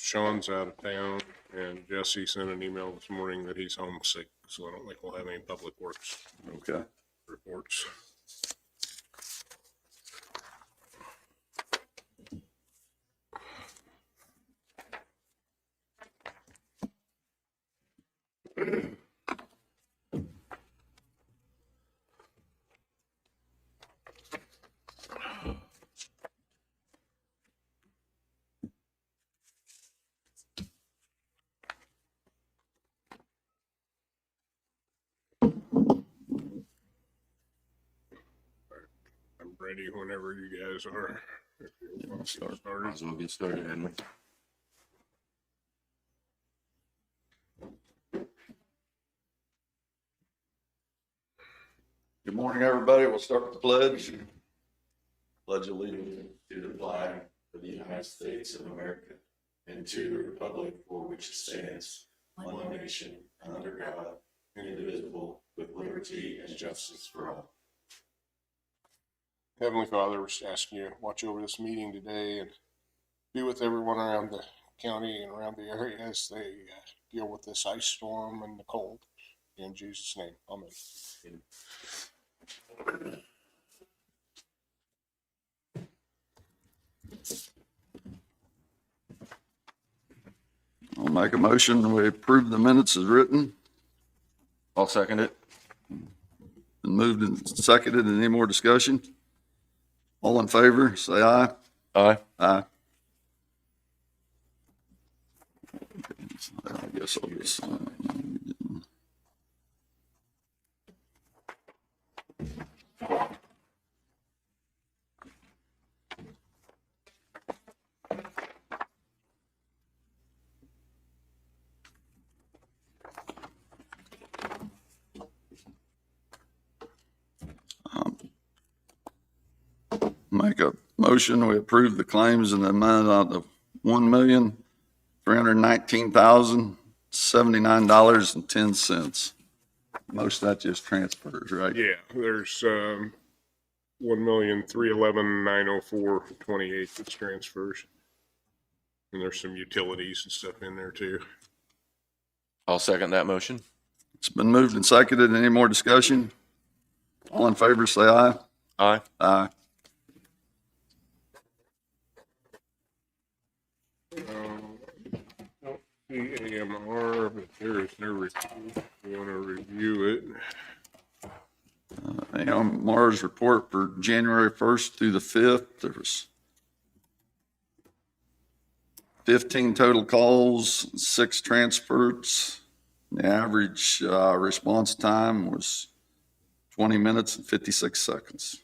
Sean's out of town, and Jesse sent an email this morning that he's homesick, so I don't think we'll have any public works Okay. reports. I'm ready whenever you guys are. If you want to Start. start. Might as well get started, hadn't we? Good morning, everybody. We'll start with the pledge. Pledge allegiance to the flag of the United States of America and to the republic for which it stands, one nation, under God, indivisible, with liberty and justice for all. Heavenly Father, we're just asking you to watch over this meeting today and be with everyone around the county and around the area as they deal with this ice storm and the cold. In Jesus' name, amen. I'll make a motion. We approve the minutes as written. I'll second it. Been moved and seconded. Any more discussion? All in favor, say aye. Aye. Aye. I guess I'll just. Make a motion, we approve the claims in the amount of $1,319,079.10. Most of that just transfers, right? Yeah, there's 1,311,904.28 that's transfers. And there's some utilities and stuff in there too. I'll second that motion. It's been moved and seconded. Any more discussion? All in favor, say aye. Aye. Aye. Don't see AMR, but there is no report. We want to review it. AMR's report for January 1st through the 5th, there was 15 total calls, 6 transfers. The average response time was 20 minutes and 56 seconds.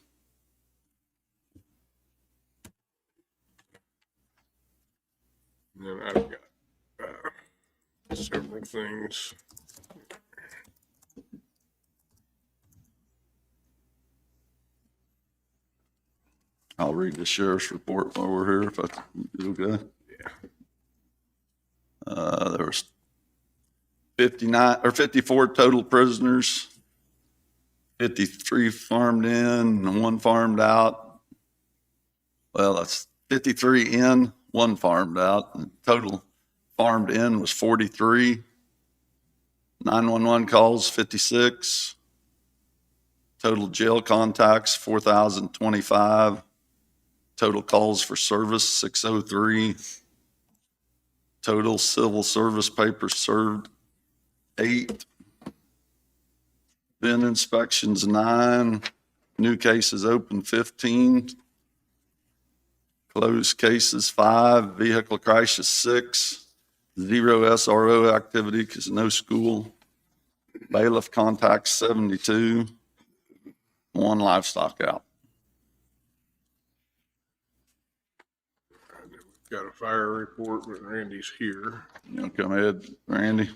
And then I've got several things. I'll read the sheriff's report while we're here, if that's okay. Yeah. There was 54 total prisoners, 53 farmed in and 1 farmed out. Well, that's 53 in, 1 farmed out. And total farmed in was 43. 911 calls, 56. Total jail contacts, 4,025. Total calls for service, 603. Total civil service papers served, 8. Bin inspections, 9. New cases open, 15. Closed cases, 5. Vehicle crashes, 6. 0 SRO activity because no school. Bailiff contacts, 72. 1 livestock out. Got a fire report, but Randy's here. You want to come ahead, Randy?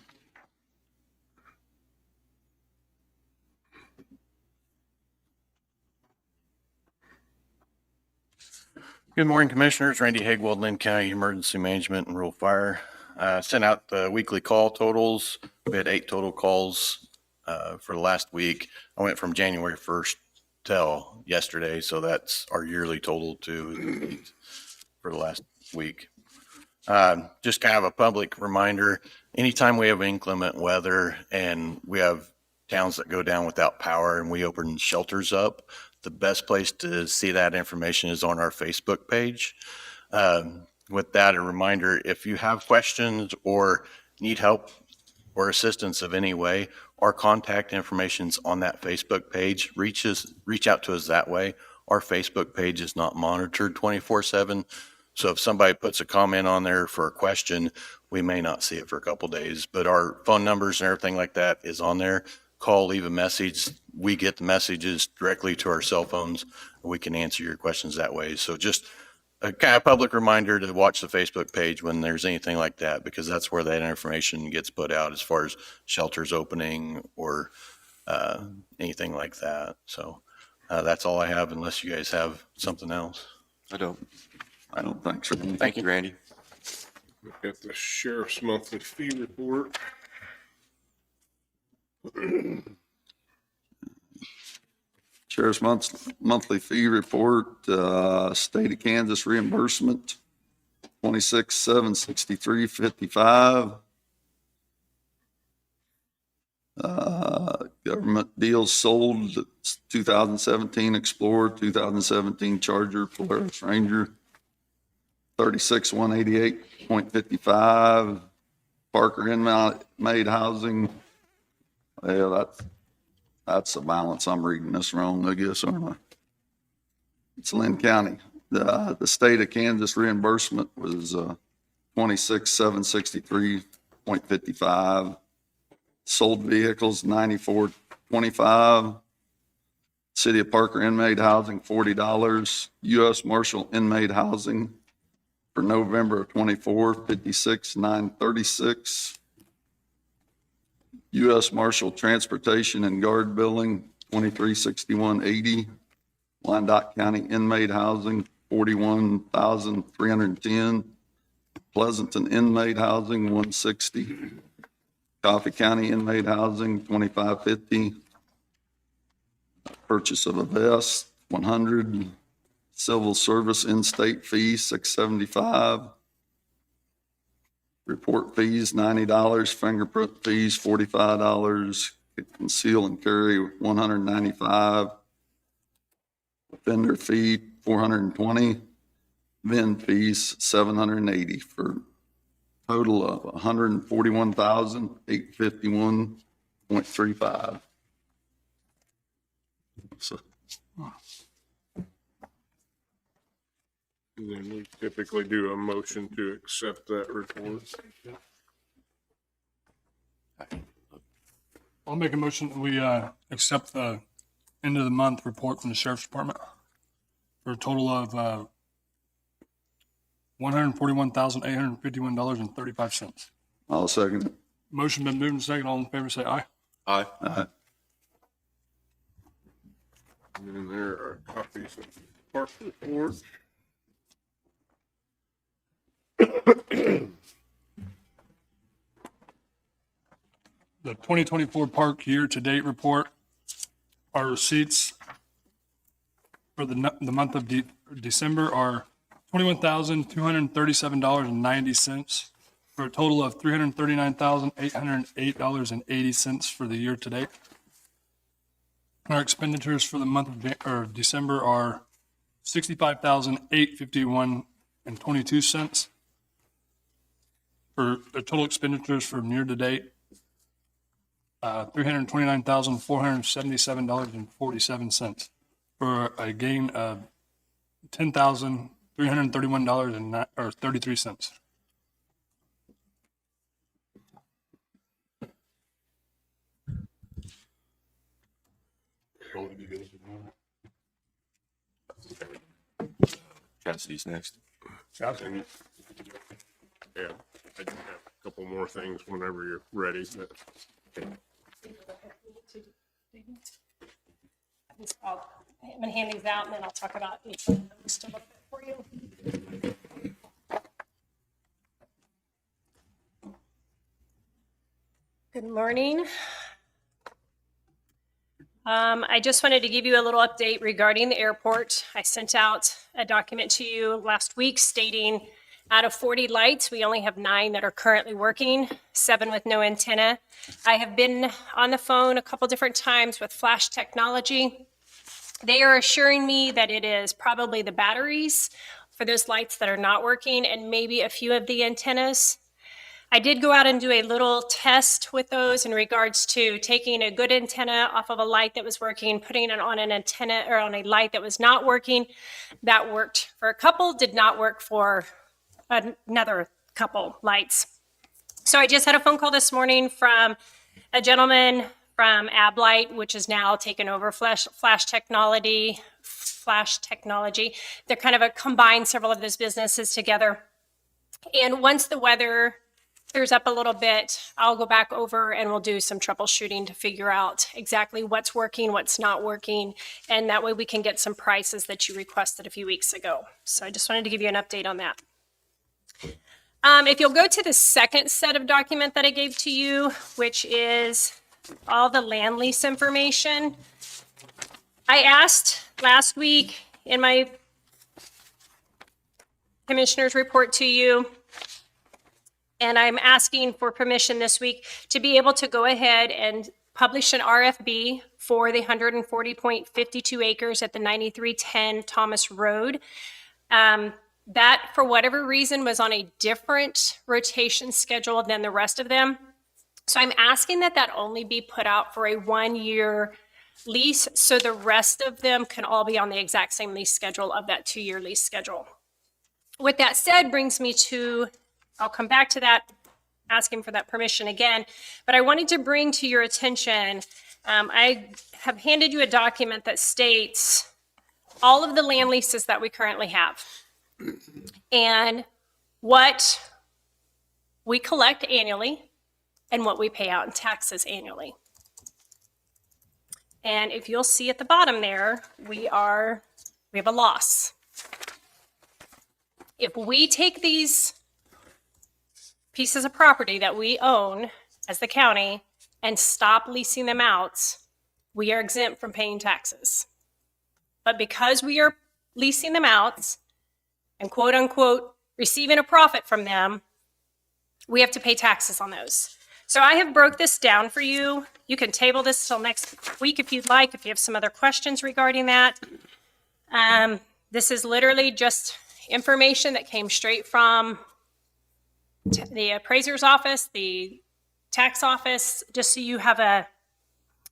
Good morning, Commissioners. Randy Hagwald, Linn County Emergency Management and Rural Fire. Sent out the weekly call totals. We had 8 total calls for the last week. I went from January 1st till yesterday, so that's our yearly total too for the last week. Just kind of a public reminder, anytime we have inclement weather and we have towns that go down without power and we open shelters up, the best place to see that information is on our Facebook page. With that, a reminder, if you have questions or need help or assistance of any way, our contact information's on that Facebook page. Reach out to us that way. Our Facebook page is not monitored 24/7. So if somebody puts a comment on there for a question, we may not see it for a couple days, but our phone numbers and everything like that is on there. Call, leave a message. We get the messages directly to our cell phones. We can answer your questions that way. So just a kind of public reminder to watch the Facebook page when there's anything like that, because that's where that information gets put out as far as shelters opening or anything like that. So that's all I have, unless you guys have something else. I don't. I don't think so. Thank you, Randy. We've got the sheriff's monthly fee report. Sheriff's monthly fee report, state of Kansas reimbursement, 26,763.55. Government deals sold, 2017 Explorer, 2017 Charger, Polaris Ranger, 36,188.55. Parker inmate housing, well, that's the balance. I'm reading this wrong, I guess, aren't I? It's Linn County. The state of Kansas reimbursement was 26,763.55. Sold vehicles 94.25. City of Parker inmate housing $40. U.S. Marshal inmate housing for November of 24, 56,936. U.S. Marshal Transportation and Guard Billing, 2361.80. Wyandotte County Inmate Housing, 41,310. Pleasanton Inmate Housing, 160. Coffee County Inmate Housing, 2550. Purchase of a vest, 100. Civil Service in-state fee, 675. Report fees, $90. Fingerprint fees, $45. Conceal and carry, $195. Vendor fee, $420. VIN fees, $780 for a total of $141,851.35. So, And then we typically do a motion to accept that report. I'll make a motion that we accept the end of the month report from the Sheriff's Department for a total of $141,851.35. I'll second it. Motion been moved and second. All in favor, say aye. Aye. And then there are copies of the park report. The 2024 park year-to-date report, our receipts for the month of December are $21,237.90 for a total of $339,808.80 for the year-to-date. Our expenditures for the month of December are $65,851.22 for the total expenditures from year-to-date. $329,477.47 for a gain of $10,331.33. Cassidy's next. Yeah, I do have a couple more things whenever you're ready. But I'm gonna hand these out and then I'll talk about each one just a little bit for you. Good morning. I just wanted to give you a little update regarding the airport. I sent out a document to you last week stating Out of 40 lights, we only have 9 that are currently working, 7 with no antenna. I have been on the phone a couple different times with Flash Technology. They are assuring me that it is probably the batteries for those lights that are not working and maybe a few of the antennas. I did go out and do a little test with those in regards to taking a good antenna off of a light that was working, putting it on an antenna or on a light that was not working. That worked for a couple, did not work for another couple lights. So I just had a phone call this morning from a gentleman from AbLight, which is now taken over Flash Technology. They're kind of a combined several of those businesses together. And once the weather clears up a little bit, I'll go back over and we'll do some troubleshooting to figure out exactly what's working, what's not working, and that way we can get some prices that you requested a few weeks ago. So I just wanted to give you an update on that. If you'll go to the second set of document that I gave to you, which is all the land lease information. I asked last week in my commissioner's report to you, and I'm asking for permission this week to be able to go ahead and publish an RFB for the 140.52 acres at the 9310 Thomas Road. That, for whatever reason, was on a different rotation schedule than the rest of them. So I'm asking that that only be put out for a 1-year lease, so the rest of them can all be on the exact same lease schedule of that 2-year lease schedule. With that said, brings me to, I'll come back to that, asking for that permission again, but I wanted to bring to your attention, I have handed you a document that states all of the land leases that we currently have and what we collect annually and what we pay out in taxes annually. And if you'll see at the bottom there, we have a loss. If we take these pieces of property that we own as the county and stop leasing them out, we are exempt from paying taxes. But because we are leasing them out and quote unquote receiving a profit from them, we have to pay taxes on those. So I have broke this down for you. You can table this till next week if you'd like, if you have some other questions regarding that. This is literally just information that came straight from the appraiser's office, the tax office, just so you have a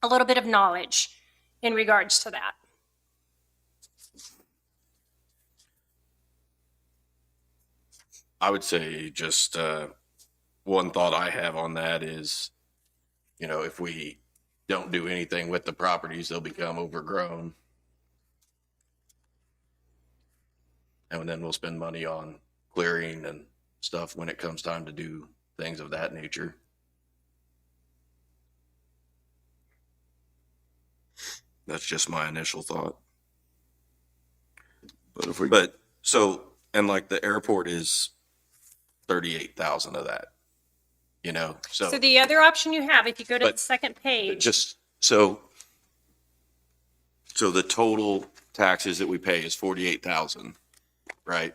little bit of knowledge in regards to that. I would say just one thought I have on that is, you know, if we don't do anything with the properties, they'll become overgrown. And then we'll spend money on clearing and stuff when it comes time to do things of that nature. That's just my initial thought. But if we, And like the airport is 38,000 of that, you know, So the other option you have, if you go to the second page, just so the total taxes that we pay is 48,000, right?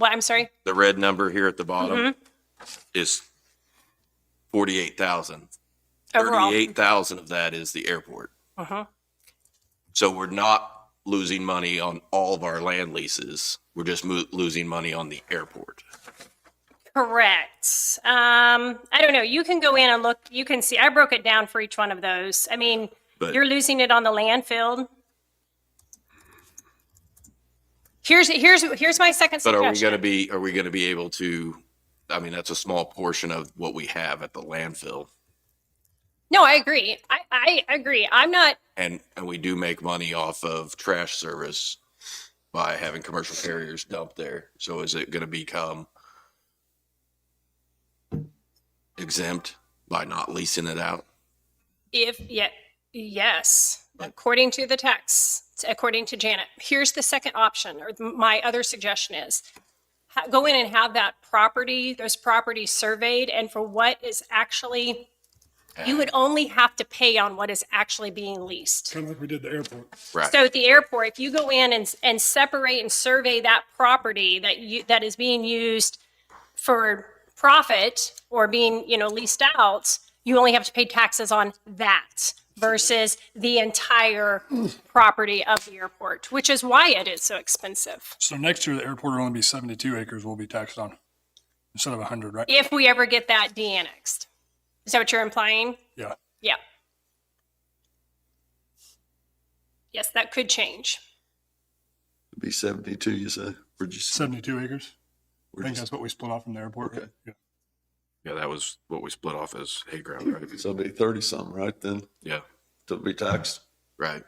I'm sorry, The red number here at the bottom is 48,000. overall. 38,000 of that is the airport. So we're not losing money on all of our land leases. We're just losing money on the airport. Correct. I don't know. You can go in and look. You can see. I broke it down for each one of those. I mean, But- you're losing it on the landfill. Here's my second But suggestion. are we gonna be able to, I mean, that's a small portion of what we have at the landfill. No, I agree. I agree. I'm not. And we do make money off of trash service by having commercial carriers dump there. So is it gonna become exempt by not leasing it out? Yes, according to the text, according to Janet. Here's the second option, or my other suggestion is go in and have those properties surveyed, and for what is actually, you would only have to pay on what is actually being leased. Kind of like we did the airport. Right. So at the airport, if you go in and separate and survey that property that is being used for profit or being, leased out, you only have to pay taxes on that versus the entire property of the airport, which is why it is so expensive. So next year, the airport will only be 72 acres will be taxed on instead of 100, right? If we ever get that de-annexed. Is that what you're implying? Yeah. Yeah. Yes, that could change. It'd be 72, you say? Where'd you say? 72 acres. I Where'd think you that's what we split off from the airport. Okay. Right? Yeah. Yeah, that was what we split off as hay ground, right? say? So it'd be 30 something, right, then, Yeah, to be taxed? right.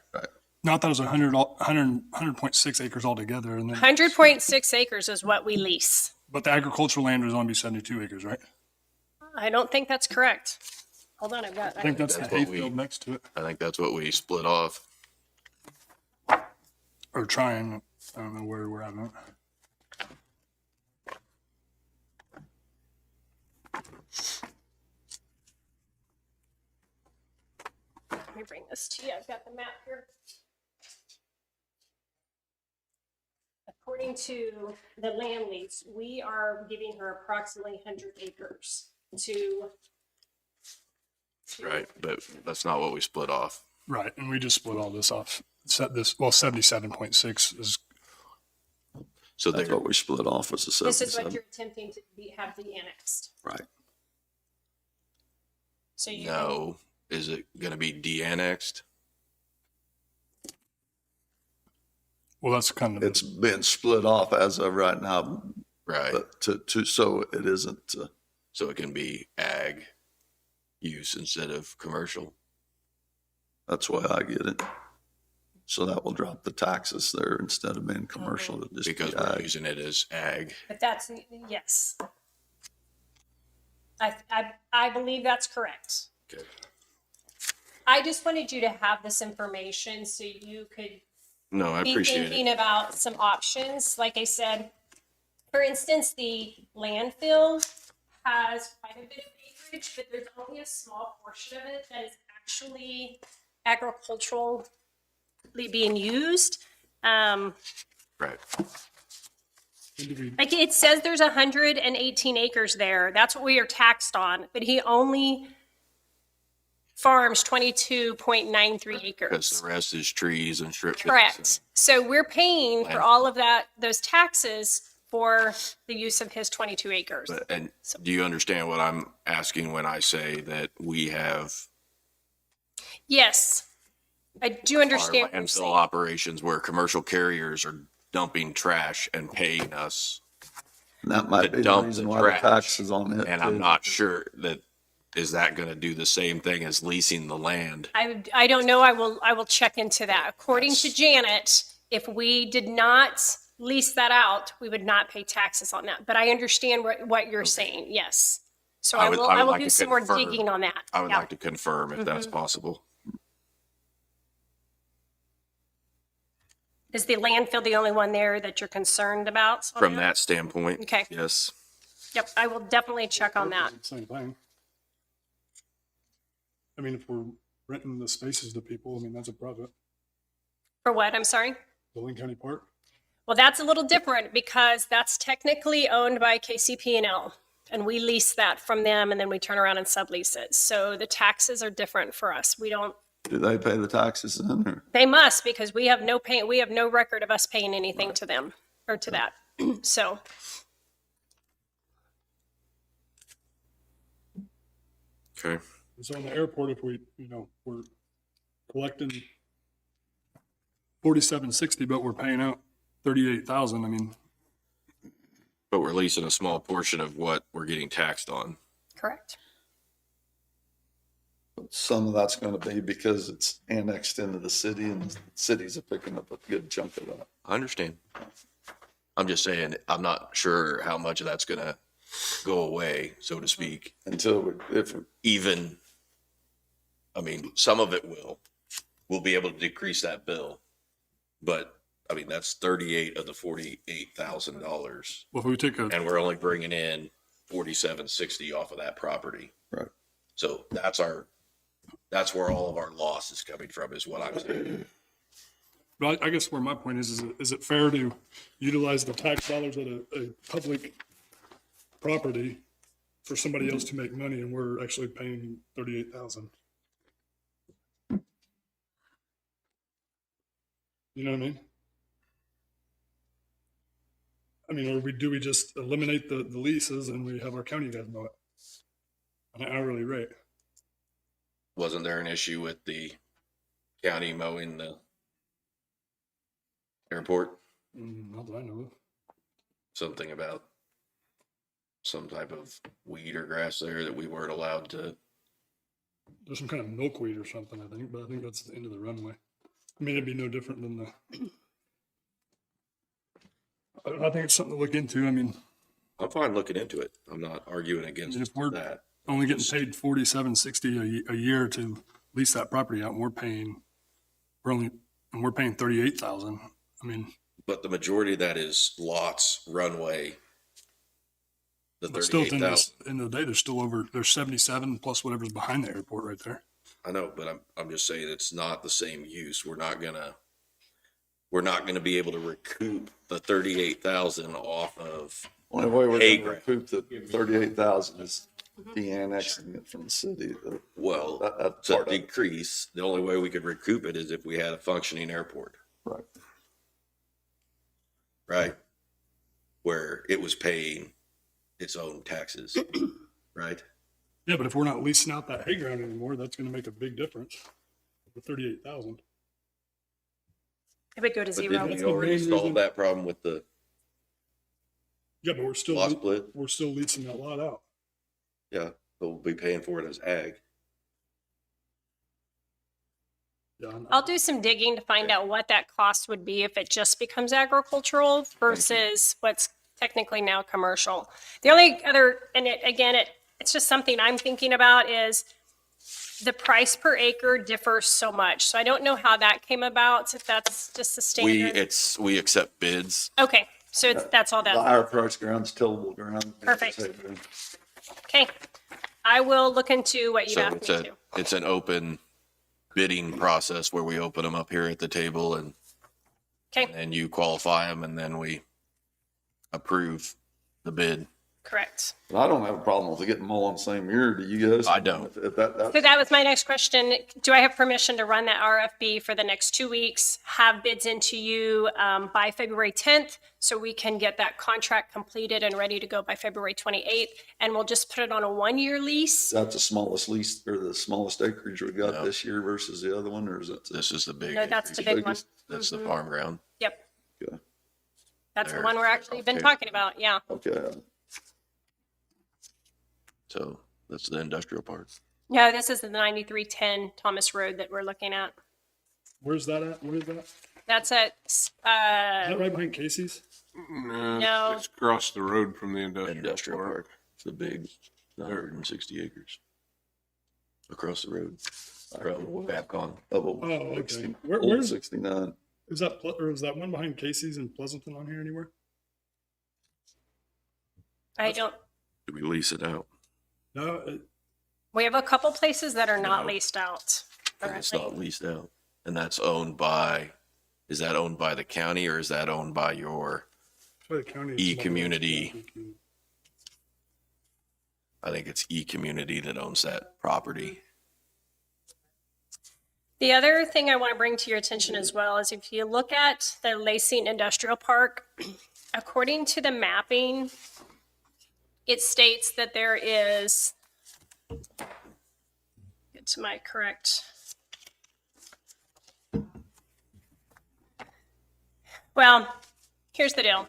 No, I thought it was 100.6 acres altogether. And then, 100.6 acres is what we lease. but the agricultural land would only be 72 acres, right? I don't think that's correct. Hold on, I think that's the That's hay what we- field next to it. I think that's what we split off. Or trying. I don't know where we're at. Now. Let me bring this to you. I've got the map here. According to the land lease, we are giving her approximately 100 acres to. Right, but that's not what we split off. Right. And we just split all this off. Set this, well, 77.6 is, So That's they're, what we split off was the This is what 77. you're attempting to have de-annexed. Right. So you. no, is it gonna be de-annexed? well, that's kind of, It's been split off as of right now, Right, but so it isn't, so it can be ag use instead of commercial. that's why I get it. So that will drop the taxes there instead of being commercial, it'll just Because be we're ag. using it as ag. But that's, yes. I believe that's correct. Okay. I just wanted you to have this information so you could No, I be appreciate thinking it. about some options. Like I said, for instance, the landfill has quite a bit of acreage, but there's only a small portion of it that is actually agriculturally being used. Right, Like it says there's 118 acres there. That's what we are taxed on, but he only farms 22.93 acres. because the rest is trees and strip. pits Correct. So we're paying for Land. all of that, those taxes for the use of his 22 acres. And do you understand what I'm asking when I say that we have Yes, I do our understand what you're landfill saying. operations where commercial carriers are dumping trash and paying us? And that might to be the dump reason the why the trash. taxes on it. And I'm not sure that, is that gonna do the same thing as leasing the land? I don't know. I will check into that. According to Janet, if we did not lease that out, we would not pay taxes on that. But I understand what you're saying. Yes. So I I would- will, I would I will like do to some more confirm. digging on that. I would Yeah. like to confirm if that's possible. Is the landfill the only one there that you're concerned about? on From that standpoint, Okay. yes. Yep, I will definitely check on that. same thing. I mean, if we're renting the spaces to people, I mean, that's a profit. For what? I'm sorry? The Linn County Park. Well, that's a little different because that's technically owned by KCP&L. And we lease that from them and then we turn around and sublease it. So the taxes are different for us. We don't, Do they pay the taxes then, or? they must because we have no record of us paying anything to them or to that. So, Okay. So in the airport, if we, we're collecting 4760, but we're paying out 38,000. I mean, But we're leasing a small portion of what we're getting taxed on. correct. Some of that's gonna be because it's annexed into the city and the cities are picking up a good chunk of that. I understand. I'm just saying, I'm not sure how much of that's gonna go away, so to speak. Until, if, Even, I mean, some of it will. We'll be able to decrease that bill. But, I mean, that's 38 of the $48,000. well, if we take a, And we're only bringing in 4760 off of that property. right, So that's where all of our loss is coming from, is what I'm saying. but I guess where my point is it fair to utilize the tax dollars that a public property for somebody else to make money, and we're actually paying 38,000. You know what I mean? I mean, or do we just eliminate the leases and we have our county guys mow it on an hourly rate? Wasn't there an issue with the county mowing the airport? Not that I know of. Something about some type of weed or grass there that we weren't allowed to. There's some kind of milkweed or something, I think, but I think that's the end of the runway. I mean, it'd be no different than the. I think it's something to look into. I mean, I'm fine looking into it. I'm not arguing against if we're that. only getting paid $47.60 a year to lease that property out, and we're paying 38,000. I mean, But the majority of that is lots, runway. The but still, at the 38,000. end of the day, there's 77 plus whatever's behind the airport right there. I know, but I'm just saying it's not the same use. We're not gonna be able to recoup the 38,000 off of. Only way we're Hay gonna grant. recoup the 38,000 is de-annexing it from the city. Well, That's to part of it. decrease, the only way we could recoup it is if we had a functioning airport, Right. right? Where it was paying its own taxes, right? Yeah, but if we're not leasing out that hay ground anymore, that's going to make a big difference. The 38,000. It would go to But zero. didn't That's we the already main solve reason- that problem with the Yeah, but lot split? we're still leasing that lot out. Yeah, but we'll be paying for it as ag. Yeah, I know. I'll do some digging to find out what that cost would be if it just becomes agricultural versus what's technically now commercial. The only other, and it's just something I'm thinking about, is the price per acre differs so much. So I don't know how that came about, if that's just the standard. We accept bids. Okay, so that's all The that. higher price ground's tillable ground. Perfect. Okay, I will look into what you So asked me to. it's an open bidding process where we open them up here at the table and Okay, you qualify them and then we approve the bid. correct. I don't have a problem with it getting them all in the same year. Do you guys? I don't. If that's So that was my next question. Do I have permission to run that RFB for the next 2 weeks? Have bids into you by February 10th so we can get that contract completed and ready to go by February 28th? And we'll just put it on a 1-year lease? That's the smallest lease or the smallest acreage we got No. this year versus the other one, or is it? This is the big. No, that's the acreage. big one. That's the farm ground. Yep. Okay. That's the There. one we're actually been Okay. talking about, yeah. Okay. So that's the industrial part. No, this is the 9310 Thomas Road that we're looking at. Where's that at? Where is that? Is That's at, that right behind Casey's? No. It's across the road from the Industrial park. It's the big 160 acres across the road from Babcon. Oh, Okay. Old Where's 69. is that? Or is that one behind Casey's in Pleasanton on here anywhere? I don't, Do we lease it out? No. we have a couple places that are not No. leased out. And it's currently. not leased out. And that's owned by, is that owned by the county or is that owned by your, The county. E-community. I think it's E-community that owns that property. The other thing I want to bring to your attention as well is if you look at the Lacing Industrial Park, according to the mapping, it states that there is, get to my correct. Well, here's the deal.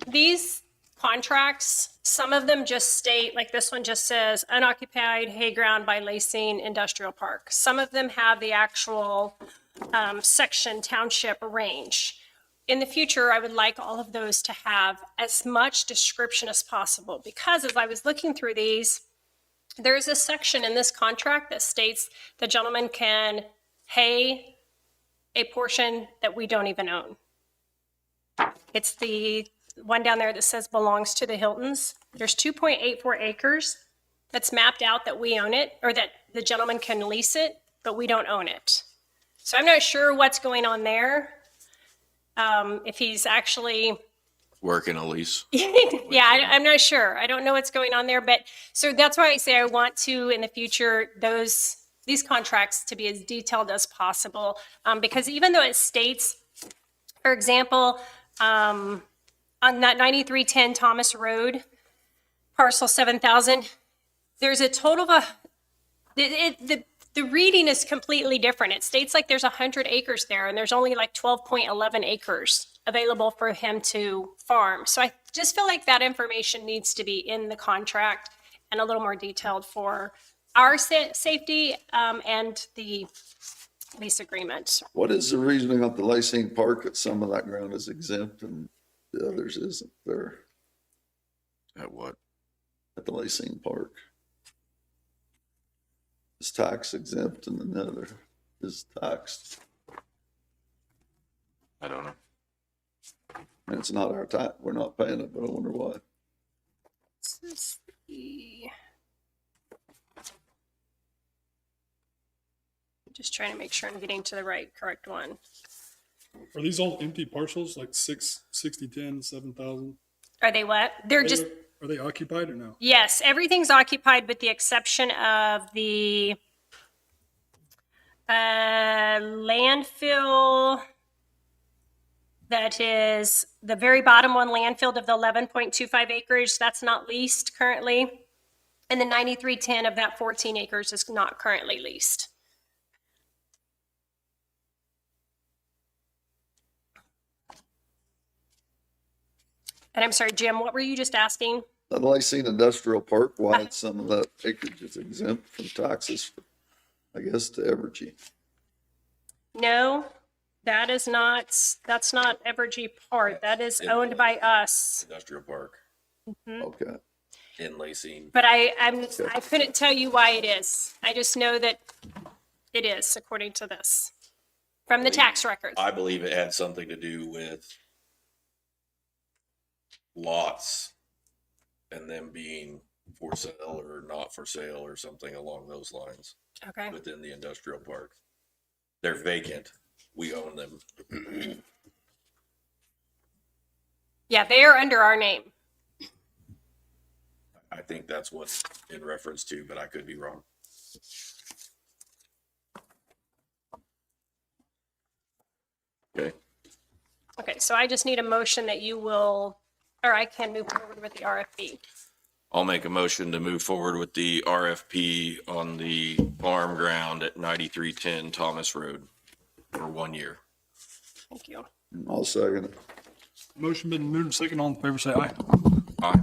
These contracts, some of them just state, like this one just says unoccupied hay ground by Lacing Industrial Park. Some of them have the actual section, township range. In the future, I would like all of those to have as much description as possible because as I was looking through these, there's a section in this contract that states the gentleman can hay a portion that we don't even own. It's the one down there that says belongs to the Hiltons. There's 2.84 acres that's mapped out that we own it, or that the gentleman can lease it, but we don't own it. So I'm not sure what's going on there. If he's actually Working a lease. Yeah, I'm not sure. I don't know what's going on there, but so that's why I say I want to, in the future, these contracts to be as detailed as possible. Because even though it states, for example, on that 9310 Thomas Road, parcel 7,000, there's a total of the reading is completely different. It states like there's 100 acres there, and there's only like 12.11 acres available for him to farm. So I just feel like that information needs to be in the contract and a little more detailed for our safety and the lease agreement. What is the reasoning of the Lacing Park that some of that ground is exempt and the others isn't there At what? at the Lacing Park? It's tax exempt and another is taxed. I don't know. And it's not our tax, we're not paying it, but I wonder why. Let's see. Just trying to make sure I'm getting to the correct one. Are these all empty parcels, like 60, 10, 7,000? Are they what? They're just, Are they occupied or no? yes, everything's occupied with the exception of the landfill. That is the very bottom one, landfill of the 11.25 acres. That's not leased currently. And the 9310 of that 14 acres is not currently leased. And I'm sorry, Jim, what were you just asking? The Lacing Industrial Park, why some of that acreage is exempt from taxes, I guess, to Evergy. No, that's not Evergy Park. That is owned by us. Industrial Park Okay. in Lacing. But I couldn't tell you why it is. I just know that it is according to this from the tax records. I believe it had something to do with lots and them being for sale or not for sale or something along those lines Okay. within the industrial park. They're vacant. We own them. Yeah, they are under our name. I think that's what's in reference to, but I could be wrong. Okay. Okay, so I just need a motion that you will, or I can move forward with the RFP. I'll make a motion to move forward with the RFP on the farm ground at 9310 Thomas Road for 1 year. Thank you. I'll second it. Motion been moved and second. All in favor, say aye. Aye.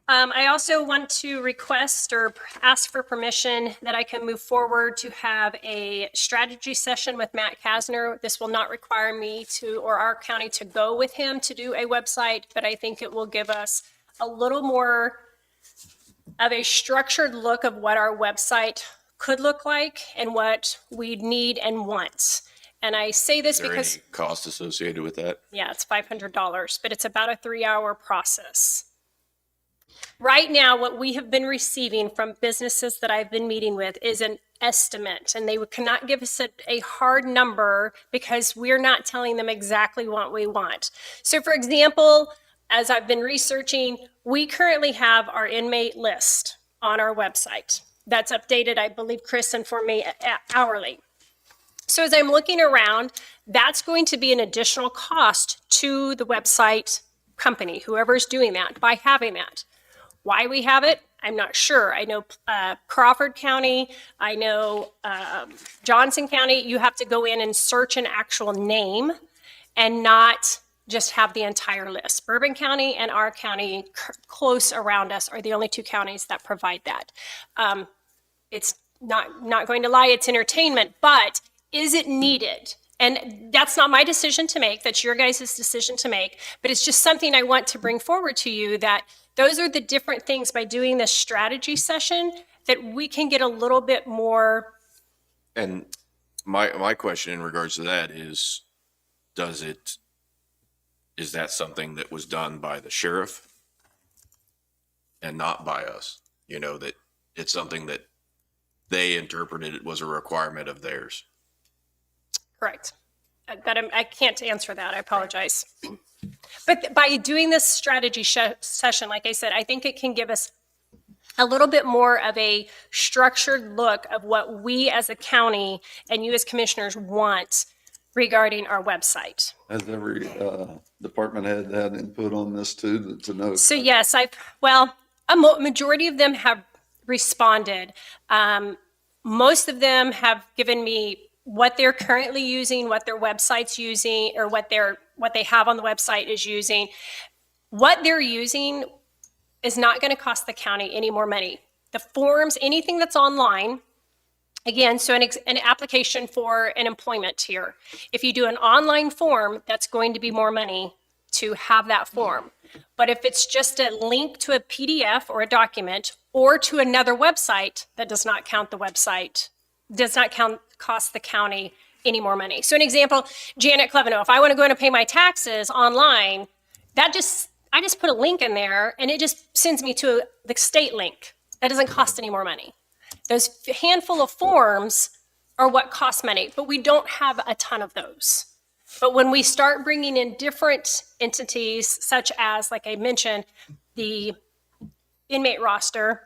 I also want to request or ask for permission that I can move forward to have a strategy session with Matt Kasner. This will not require me to, or our county to go with him to do a website, but I think it will give us a little more of a structured look of what our website could look like and what we need and want. And I say this Is there because, any cost associated with that? yeah, it's $500, but it's about a 3-hour process. Right now, what we have been receiving from businesses that I've been meeting with is an estimate, and they cannot give us a hard number because we're not telling them exactly what we want. So for example, as I've been researching, we currently have our inmate list on our website. That's updated, I believe Chris informed me, hourly. So as I'm looking around, that's going to be an additional cost to the website company, whoever's doing that, by having that. Why we have it, I'm not sure. I know Crawford County, I know Johnson County, you have to go in and search an actual name and not just have the entire list. Bourbon County and our county close around us are the only 2 counties that provide that. It's not going to lie, it's entertainment, but is it needed? And that's not my decision to make, that's your guys' decision to make, but it's just something I want to bring forward to you, that those are the different things by doing this strategy session that we can get a little bit more. And my question in regards to that is, is that something that was done by the sheriff and not by us? You know, that it's something that they interpreted it was a requirement of theirs. Correct. But I can't answer that, I apologize. But by doing this strategy session, like I said, I think it can give us a little bit more of a structured look of what we as a county and you as commissioners want regarding our website. Has every department head had input on this too, to know? So yes, a majority of them have responded. Most of them have given me what they're currently using, what their website's using, or what they have on the website is using. What they're using is not going to cost the county any more money. The forms, anything that's online, again, so an application for an employment here. If you do an online form, that's going to be more money to have that form. But if it's just a link to a PDF or a document or to another website, that does not count the website, cost the county any more money. So an example, Janet Cleveno, if I want to go in and pay my taxes online, I just put a link in there and it just sends me to the state link. That doesn't cost any more money. Those handful of forms are what cost money, but we don't have a ton of those. But when we start bringing in different entities, such as, like I mentioned, the inmate roster,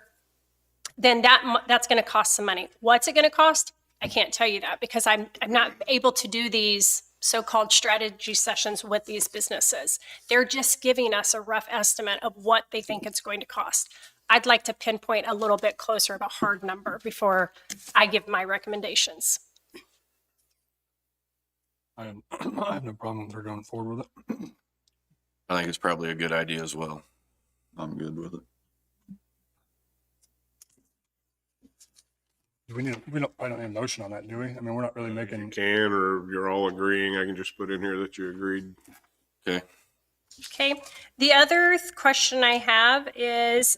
then that's going to cost some money. What's it going to cost? I can't tell you that because I'm not able to do these so-called strategy sessions with these businesses. They're just giving us a rough estimate of what they think it's going to cost. I'd like to pinpoint a little bit closer of a hard number before I give my recommendations. I have no problem with her going forward with it. I think it's probably a good idea as well. I'm good with it. I don't need a motion on that, do we? I mean, we're not really making. You can, or you're all agreeing. I can just put in here that you agreed. Okay. Okay. The other question I have is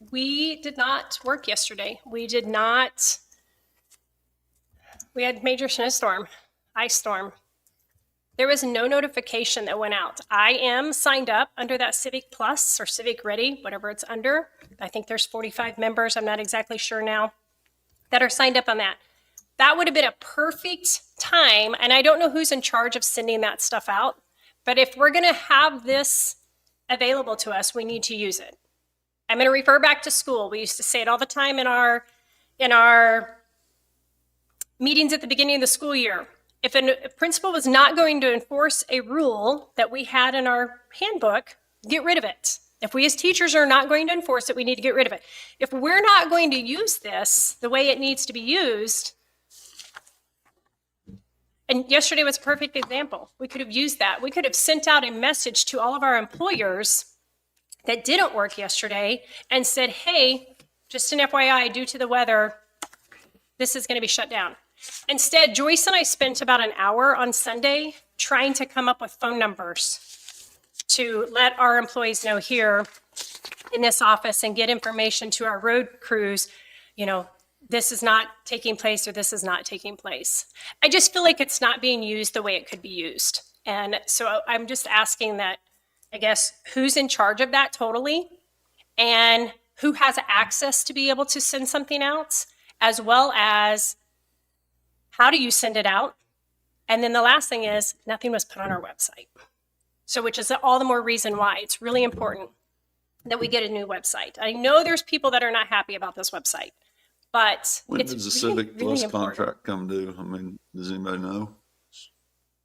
we did not work yesterday. We had major snowstorm, ice storm. There was no notification that went out. I am signed up under that Civic Plus or Civic Ready, whatever it's under. I think there's 45 members. I'm not exactly sure now that are signed up on that. That would have been a perfect time. And I don't know who's in charge of sending that stuff out. But if we're going to have this available to us, we need to use it. I'm going to refer back to school. We used to say it all the time in our meetings at the beginning of the school year. If a principal was not going to enforce a rule that we had in our handbook, get rid of it. If we as teachers are not going to enforce it, we need to get rid of it. If we're not going to use this the way it needs to be used, and yesterday was a perfect example. We could have used that. We could have sent out a message to all of our employers that didn't work yesterday and said, hey, just an FYI, due to the weather, this is going to be shut down. Instead, Joyce and I spent about an hour on Sunday trying to come up with phone numbers to let our employees know here in this office and get information to our road crews, this is not taking place or this is not taking place. I just feel like it's not being used the way it could be used. And so I'm just asking that, I guess, who's in charge of that totally and who has access to be able to send something out, as well as how do you send it out? And then the last thing is nothing was put on our website. So which is all the more reason why it's really important that we get a new website. I know there's people that are not happy about this website. But When it's does the really, Civic really Plus important. contract come due? I mean, does anybody know?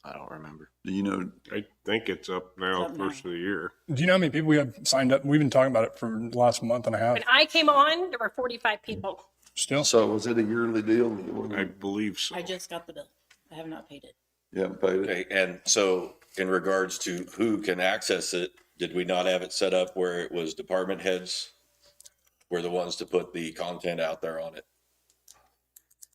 I don't remember. Do you know? I think it's up now, first of the year. Do you know how many people we have signed up? We've been talking about it for the last month and a half. When I came on, there were 45 people. Still, So was it a yearly deal? I believe so. I just got the bill. I have not paid it. You haven't paid it? Okay, and so in regards to who can access it, did we not have it set up where it was department heads were the ones to put the content out there on it?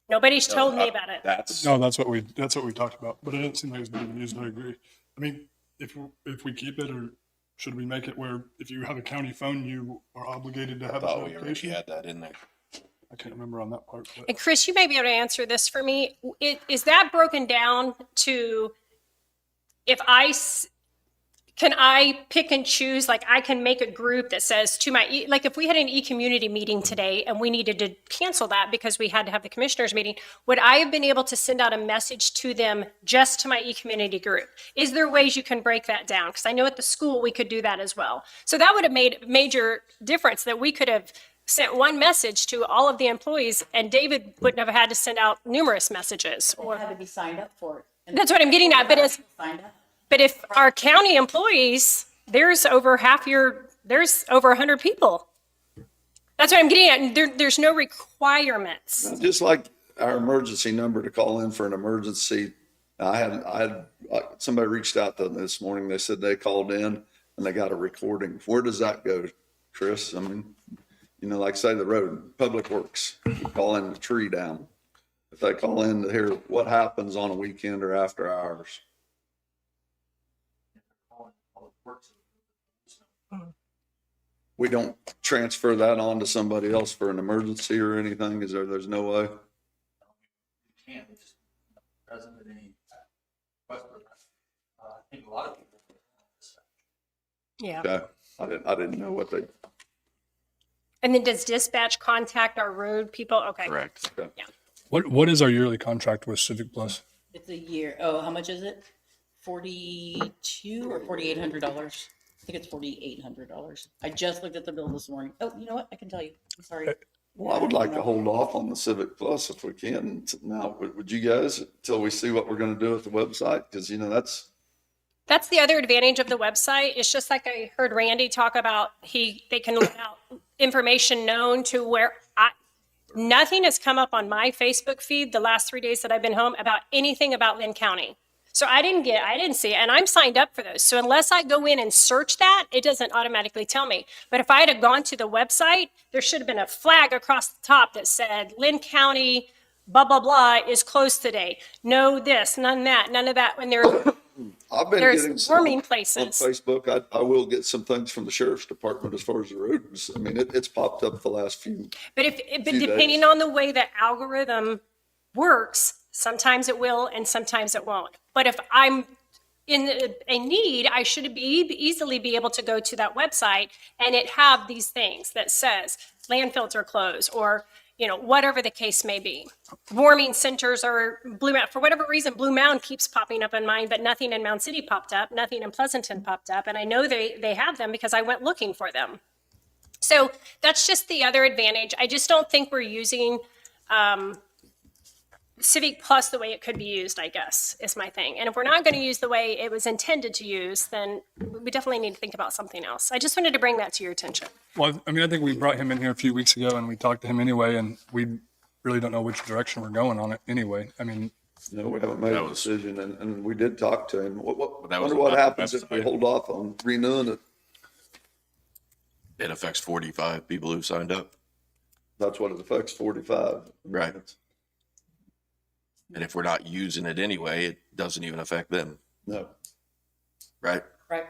Nobody's told me about it. That's, no, that's what we talked about. But it didn't seem like it's being used. I agree. I mean, if we keep it, or should we make it where if you have a county phone, you are obligated to I have a thought we already notification? had that in there. I can't remember on that part. But And Chris, you may be able to answer this for me. Is that broken down to if can I pick and choose? Like I can make a group that says to my, like if we had an e-community meeting today and we needed to cancel that because we had to have the commissioners meeting, would I have been able to send out a message to them just to my e-community group? Is there ways you can break that down? Because I know at the school we could do that as well. So that would have made a major difference that we could have sent one message to all of the employees and David wouldn't have had to send out numerous messages. Or had to be signed up for it. And That's what I'm getting at, but it's, signed up. but if our county employees, there's over 100 people. That's what I'm getting at. There's no requirements. Just like our emergency number to call in for an emergency. I had somebody reached out to them this morning. They said they called in and they got a recording. Where does that go, Chris? I mean, like say the road, Public Works, calling the tree down. If they call in to hear what happens on a weekend or after hours. We don't transfer that on to somebody else for an emergency or anything? There's no way? Can't, it just doesn't have any request for that. I think a lot of people. Yeah. Okay, I didn't know what they, And then does dispatch contact our road people? Okay. Correct. What is our yearly contract with Civic Plus? It's a year. Oh, how much is it? $42 or $4,800? I think it's $4,800. I just looked at the bill this morning. Oh, you know what? I can tell you. I'm sorry. well, I would like to hold off on the Civic Plus if we can. Now, would you guys, until we see what we're gonna do with the website? Because, That's the other advantage of the website. It's just like I heard Randy talk about, they can let out information known to where nothing has come up on my Facebook feed the last 3 days that I've been home about anything about Linn County. So I didn't see it, and I'm signed up for those. So unless I go in and search that, it doesn't automatically tell me. But if I had gone to the website, there should have been a flag across the top that said Linn County, blah, blah, blah, is closed today. No this, none that, none of that. When there's I've been getting there's some warming on places. Facebook. I will get some things from the sheriff's department as far as the roads. I mean, it's popped up the last few. But few depending days. on the way the algorithm works, sometimes it will and sometimes it won't. But if I'm in a need, I should easily be able to go to that website and it have these things that says landfills are closed or, whatever the case may be. Warming centers are Blue Mountain. For whatever reason, Blue Mountain keeps popping up in mine, but nothing in Mound City popped up, nothing in Pleasanton popped up. And I know they have them because I went looking for them. So that's just the other advantage. I just don't think we're using Civic Plus the way it could be used, I guess, is my thing. And if we're not going to use the way it was intended to use, then we definitely need to think about something else. I just wanted to bring that to your attention. Well, I mean, I think we brought him in here a few weeks ago and we talked to him anyway, and we really don't know which direction we're going on it anyway. I mean, No, we haven't made a decision, and we did talk to him. That was Wonder what about happens the if we website. hold off on renewing it. It affects 45 people who signed up. That's what it affects, 45. Right. And if we're not using it anyway, it doesn't even affect them, No. right? Right.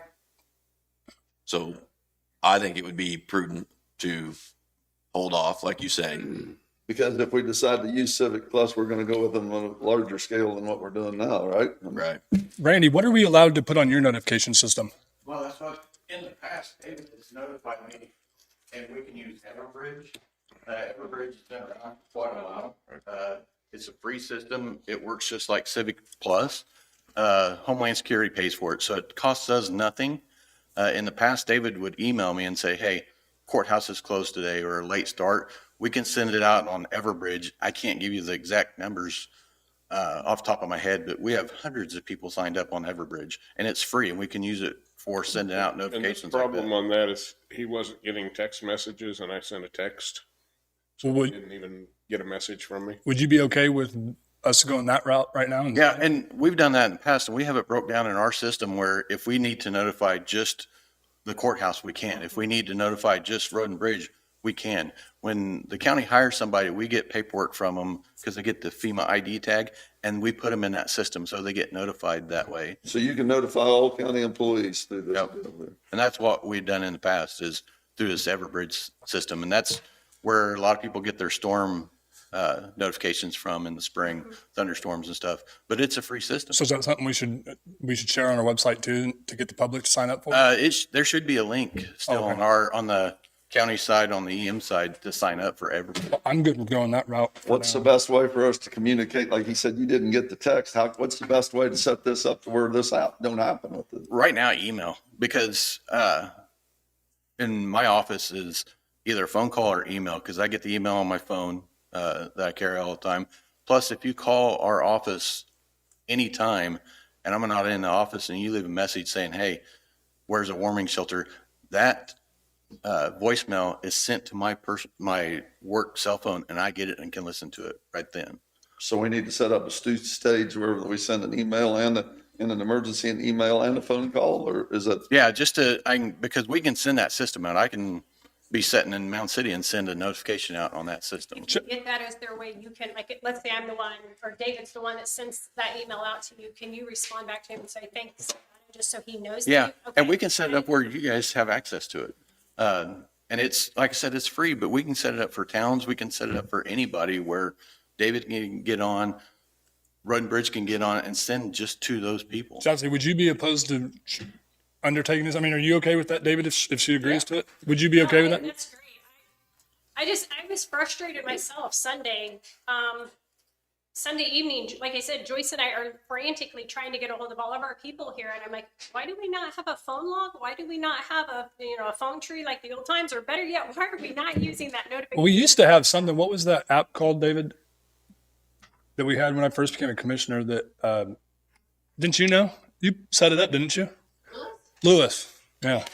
So I think it would be prudent to hold off, like you say. Because if we decide to use Civic Plus, we're gonna go with them on a larger scale than what we're doing now, right? Right. Randy, what are we allowed to put on your notification system? Well, that's what, in the past, David has notified me, and we can use Everbridge. Everbridge has been around for quite a while. It's a free system. It works just like Civic Plus. Homeland Security pays for it, so it costs us nothing. In the past, David would email me and say, hey, courthouse is closed today or a late start. We can send it out on Everbridge. I can't give you the exact numbers off the top of my head, but we have hundreds of people signed up on Everbridge, and it's free, and we can use it for sending out And the notifications like problem that. on that is he wasn't getting text messages and I sent a text. So Well, he didn't even get a message from me. would you be okay with us going that route right now? Yeah, and we've done that in the past, and we have it broke down in our system where if we need to notify just the courthouse, we can. If we need to notify just Road and Bridge, we can. When the county hires somebody, we get paperwork from them because they get the FEMA ID tag, and we put them in that system so they get notified that way. So you can notify all county employees through this. Yep. deal there. And that's what we've done in the past is through this Everbridge system. And that's where a lot of people get their storm notifications from in the spring, thunderstorms and stuff. But it's a free system. So is that something we should share on our website too, to get the public to sign up for? There should be a link still Okay. on the county side, on the EM side, to sign up for everybody. I'm good with going that route. for What's the now. best way for us to communicate? Like he said, you didn't get the text. What's the best way to set this up to where this don't happen with it? Right now, email, because in my office is either a phone call or email, because I get the email on my phone that I carry all the time. Plus, if you call our office anytime and I'm not in the office and you leave a message saying, hey, where's a warming shelter, that voicemail is sent to my work cell phone, and I get it and can listen to it right then. So we need to set up a stage where we send an email and in an emergency, an email and a phone call, or is it? Yeah, because we can send that system out. I can be sitting in Mound City and send a notification out on that system. If you get that as their way, you can, like, let's say I'm the one, or David's the one that sends that email out to you. Can you respond back to him and say, thanks, just so he knows? that Yeah, you- and okay. we can set it up where you guys have access to it. And it's, like I said, it's free, but we can set it up for towns. We can set it up for anybody where David can get on, Road and Bridge can get on and send just to those people. Chelsea, would you be opposed to undertaking this? I mean, are you okay with that, David, if she agrees to it? Would you be okay with that? That's great. I was frustrated myself Sunday evening. Like I said, Joyce and I are frantically trying to get a hold of all of our people here. And I'm like, why do we not have a phone log? Why do we not have a phone tree like the old times? Or better yet, why are we not using that notification? Well, we used to have something. What was that app called, David, that we had when I first became a commissioner that, didn't you know? You set it up, didn't you? Lewis. Yeah.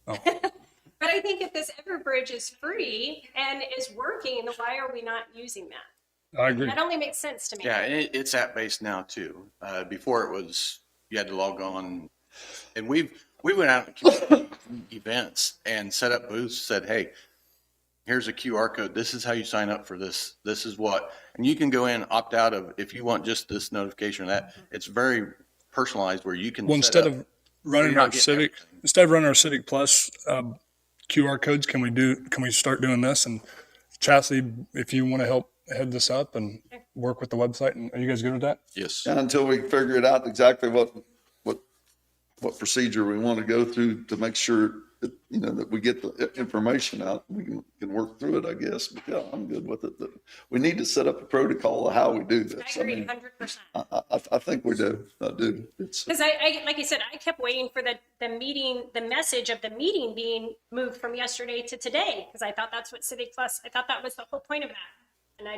But I think if this Everbridge is free and is working, then why are we not using that? I agree. That only makes sense to me. Yeah, and it's app-based now too. Before it was, you had to log on. And we went out to community events and set up booths, said, hey, here's a QR code. This is how you sign up for this. This is what. And you can go in, opt out of, if you want just this notification or that. It's very personalized where you can Well, set up. instead of running you're not our getting Civic, everything. instead of running our Civic Plus QR codes, can we start doing this? And Chastity, if you want to help head this up and work with the website, and are you guys good with that? Yes. And until we figure it out exactly what procedure we want to go through to make sure that, that we get the information out, we can work through it, I guess. But yeah, I'm good with it. We need to set up a protocol of how we do this. I agree 100%. I think we do. I do. It's, Because I, like I said, I kept waiting for the meeting, the message of the meeting being moved from yesterday to today, because I thought that's what Civic Plus, I thought that was the whole point of that. And I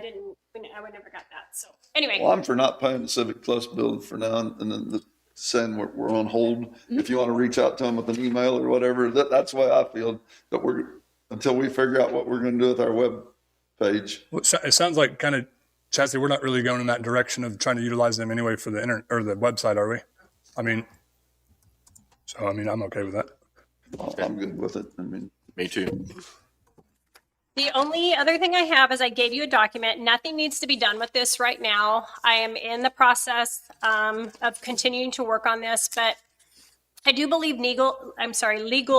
would never got that. So anyway. well, I'm for not paying the Civic Plus bill for now, and then saying we're on hold. If you want to reach out to them with an email or whatever, that's the way I feel, that until we figure out what we're going to do with our web page. Well, it sounds like kind of, Chastity, we're not really going in that direction of trying to utilize them anyway for the internet or the website, are we? I'm okay with that. I'm good with it. I mean, Me too. The only other thing I have is I gave you a document. Nothing needs to be done with this right now. I am in the process of continuing to work on this, but I do believe legal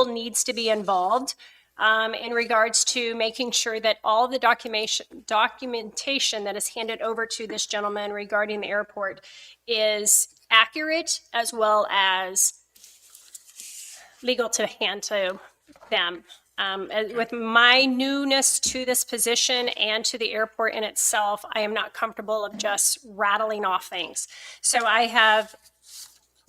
needs to be involved in regards to making sure that all the documentation that is handed over to this gentleman regarding the airport is accurate, as well as legal to hand to them. With my newness to this position and to the airport in itself, I am not comfortable of just rattling off things. So I have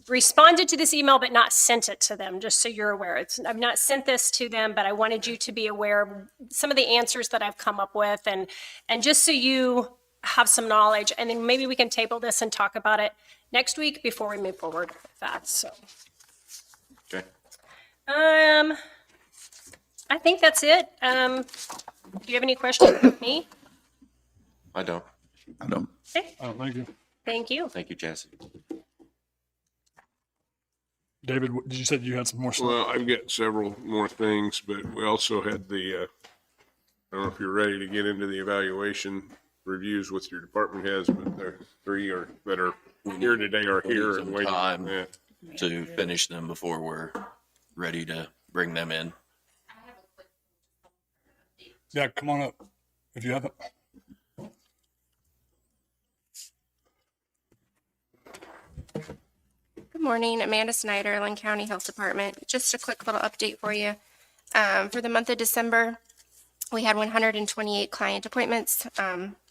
responded to this email, but not sent it to them, just so you're aware. I've not sent this to them, but I wanted you to be aware of some of the answers that I've come up with, and just so you have some knowledge, and then maybe we can table this and talk about it next week before we move forward with that. So, Okay. I think that's it. Do you have any questions for me? I don't. I don't. Okay, Thank you. thank you. Thank you, Chastity. David, did you say you had some more stuff? Well, I've got several more things, but we also had I don't know if you're ready to get into the evaluation reviews with your department heads, but there three that are here today are here Some and waiting. time. Yeah. To finish them before we're ready to bring them in. Yeah, come on up if you haven't. Good morning, Amanda Snyder, Linn County Health Department. Just a quick little update for you. For the month of December, we had 128 client appointments,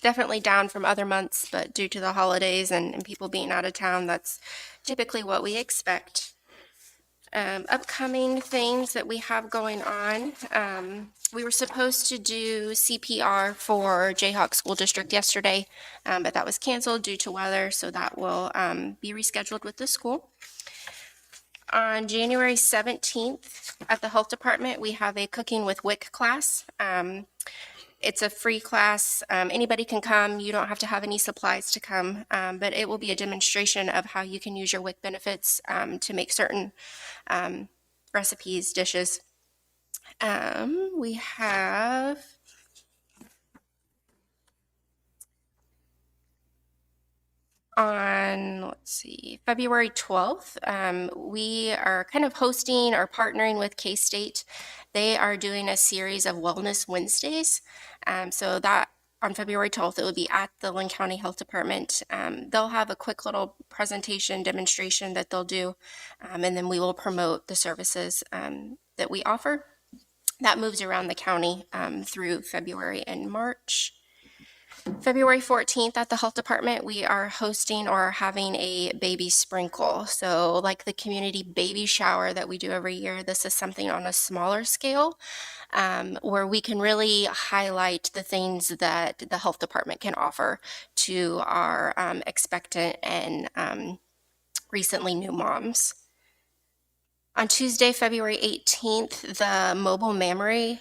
definitely down from other months, but due to the holidays and people being out of town, that's typically what we expect. Upcoming things that we have going on. We were supposed to do CPR for Jayhawk School District yesterday, but that was canceled due to weather, so that will be rescheduled with the school. On January 17th at the Health Department, we have a Cooking with WIC class. It's a free class. Anybody can come. You don't have to have any supplies to come, but it will be a demonstration of how you can use your WIC benefits to make certain recipes, dishes. We have on, let's see, February 12th, we are kind of hosting or partnering with K-State. They are doing a series of Wellness Wednesdays. So that on February 12th, it will be at the Linn County Health Department. They'll have a quick little presentation demonstration that they'll do, and then we will promote the services that we offer. That moves around the county through February and March. February 14th at the health department, we are hosting or having a baby sprinkle. So like the community baby shower that we do every year, this is something on a smaller scale where we can really highlight the things that the health department can offer to our expectant and recently new moms. On Tuesday, February 18th, the mobile mammogram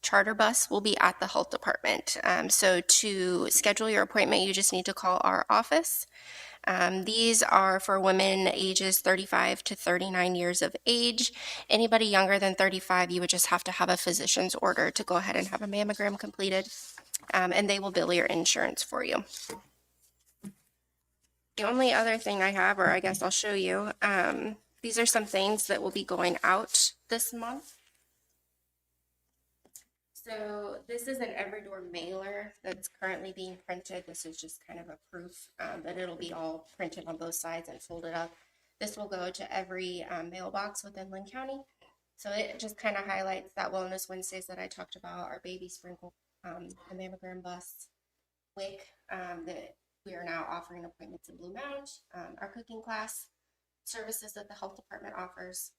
charter bus will be at the health department. So to schedule your appointment, you just need to call our office. These are for women ages 35 to 39 years of age. Anybody younger than 35, you would just have to have a physician's order to go ahead and have a mammogram completed, and they will bill your insurance for you. The only other thing I have, or I guess I'll show you, these are some things that will be going out this month. So this is an every door mailer that's currently being printed. This is just kind of a proof that it'll be all printed on both sides and folded up. This will go to every mailbox within Linn County. So it just kind of highlights that Wellness Wednesdays that I talked about, our baby sprinkle, the mammogram bus, WIC, that we are now offering appointments in Blue Mound, our cooking class, services that the health department offers,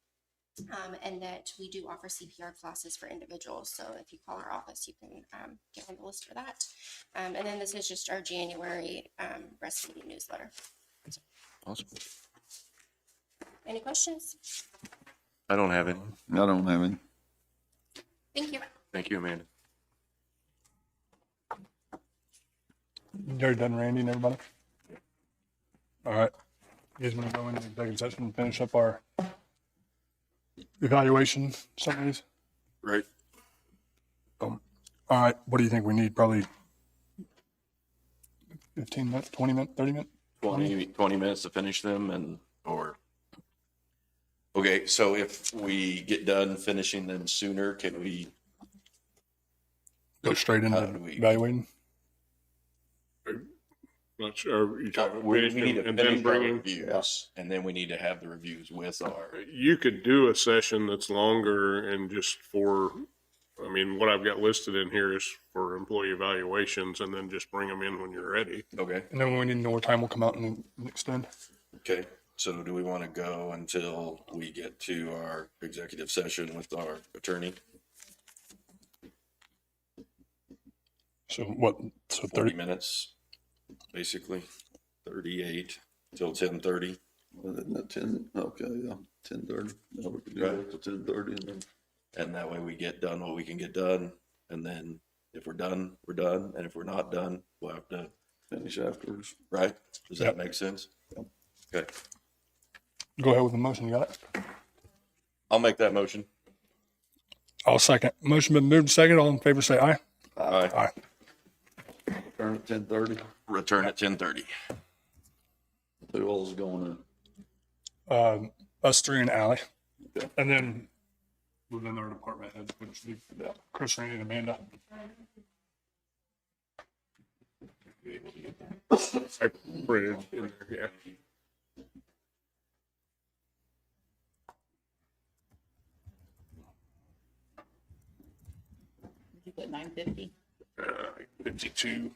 and that we do offer CPR classes for individuals. So if you call our office, you can get on the list for that. And then this is just our January breastfeeding newsletter. Awesome. Any questions? I don't have any. I don't have any. Thank you. Thank you, Amanda. You're done, Randy and everybody? All right. You guys want to go into executive session and finish up our evaluation summaries? Right. All right. What do you think we need? Probably 15 minutes, 20 minutes, 30 minutes? 20 minutes to finish them okay, so if we get done finishing them sooner, can we Go straight How into do we- evaluating? Not sure. You talking we finish need to and then finish our bring in? reviews, and then we need to have the reviews with our, You could do a session that's longer and just for, I mean, what I've got listed in here is for employee evaluations and then just bring them in when you're ready. okay, And then when we need more time, we'll come out and extend. okay. So do we want to go until we get to our executive session with our attorney? So what? So 40 30 minutes, basically, 38 till 10:30. Wasn't that 10? Okay, yeah, 10:30. No, we could do that till 10:30 and then. And that way we get done what we can get done. And then if we're done, we're done. And if we're not done, we'll have to Finish afterwards. right? Does that Yep. make sense? Okay, Go ahead with the motion. You got it? I'll make that motion. I'll second. Motion been moved second. All in favor say aye. Aye. Aye. Turn at 10:30. Return at 10:30. Who else is going in? Us three and Ally. Okay. And then within our department heads, which would be Chris, Randy, and Amanda. be able to get that. I printed in there, yeah. Did you put 950? 52.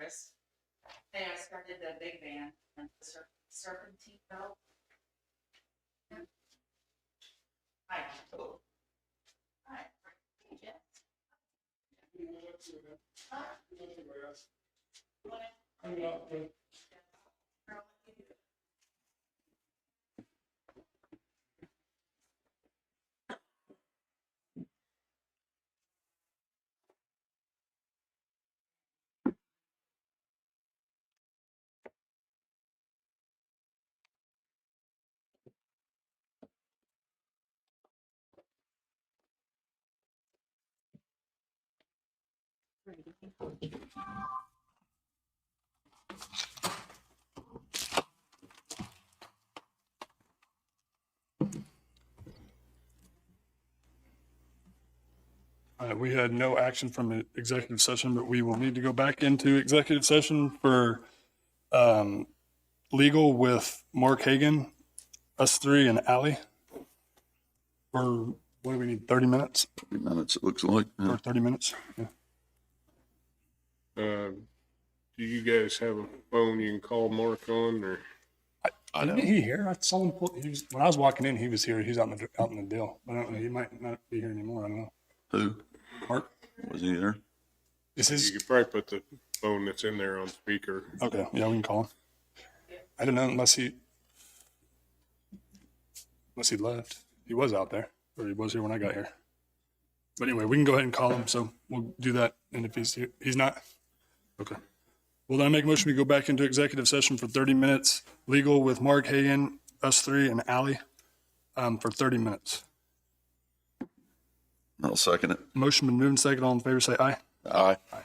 Chris. Hey, I started the big band and the serpentine belt. Hi. Hello. Hi. Hey, Jeff. We had no action from an executive session, but we will need to go back into executive session for legal with Mark Hagan, us three, and Ally. For what do we need? 30 minutes 30 minutes, it looks like. or 30 minutes? Yeah. Do you guys have a phone you can call Mark on, or? Isn't he here? I saw him pull, when I was walking in, he was here. He's out in the deal. I don't know. He might not be here anymore. I don't know. Who? Mark? Was he there? Is You his, could probably put the phone that's in there on speaker. okay. Yeah, we can call him. I don't know unless he left. He was out there, or he was here when I got here. But anyway, we can go ahead and call him. So we'll do that. And if he's here, he's not. Okay. Well, then I make a motion we go back into executive session for 30 minutes, legal with Mark Hagan, us three, and Ally, for 30 minutes. I'll second it. Motion been moved and second. All in favor, say aye. Aye. Aye.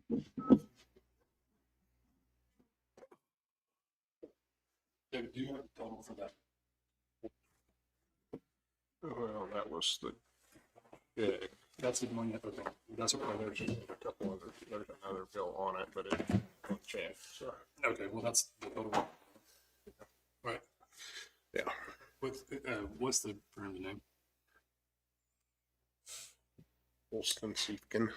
David, do you have a total for that? Well, that was the, yeah, That's the one, okay, that's what, there's a couple other, there's another bill on it, but it won't change, so. okay, well, that's the total one. Right, Yeah. what's the firm's name? Holston Siefkin.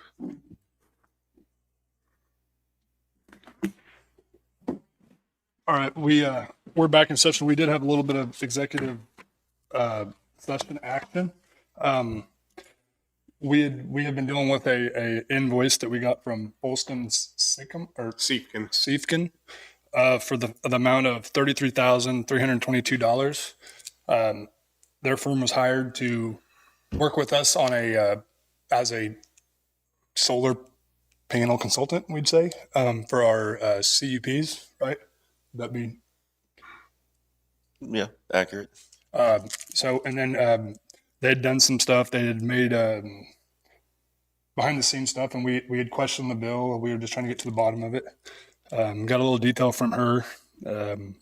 All right, we're back in session. We did have a little bit of executive session action. We have been dealing with a invoice that we got from Holston Siefkin for the amount of $33,322. Their firm was hired to work with us on as a solar panel consultant, we'd say, for our CUPs, right? That'd be Yeah, accurate. and then they had done some stuff. They had made behind the scenes stuff, and we had questioned the bill. We were just trying to get to the bottom of it. Got a little detail from her, and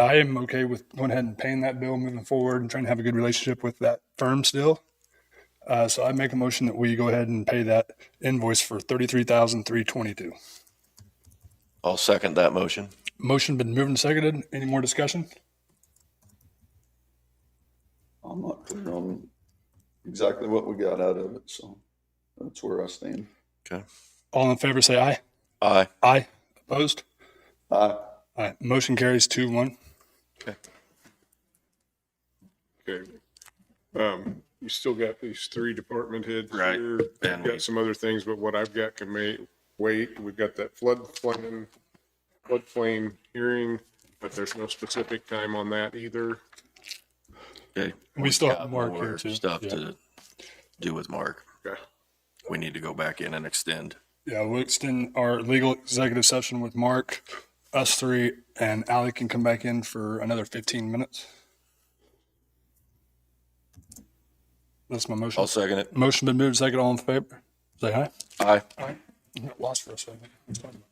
I am okay with going ahead and paying that bill, moving forward, and trying to have a good relationship with that firm still. So I make a motion that we go ahead and pay that invoice for $33,322. I'll second that motion. Motion been moved and seconded. Any more discussion? I'm not clear on exactly what we got out of it, so that's where I stand. Okay. All in favor, say aye. Aye. Aye. Opposed? Aye. Aye. Motion carries 2-1. Okay. You still got these 3 department heads Right. here. And I've got some other things, but what I've got can wait. We've got that floodplain hearing, but there's no specific time on that either. Okay. We still have Got Mark more here too. Stuff Yeah. to do with Mark. Okay. We need to go back in and extend. Yeah, we'll extend our legal executive session with Mark, us 3, and Ally can come back in for another 15 minutes. That's my motion. I'll second it. Motion been moved, second, all in favor? Say aye. Aye. Aye. I got lost for a second. It's fine.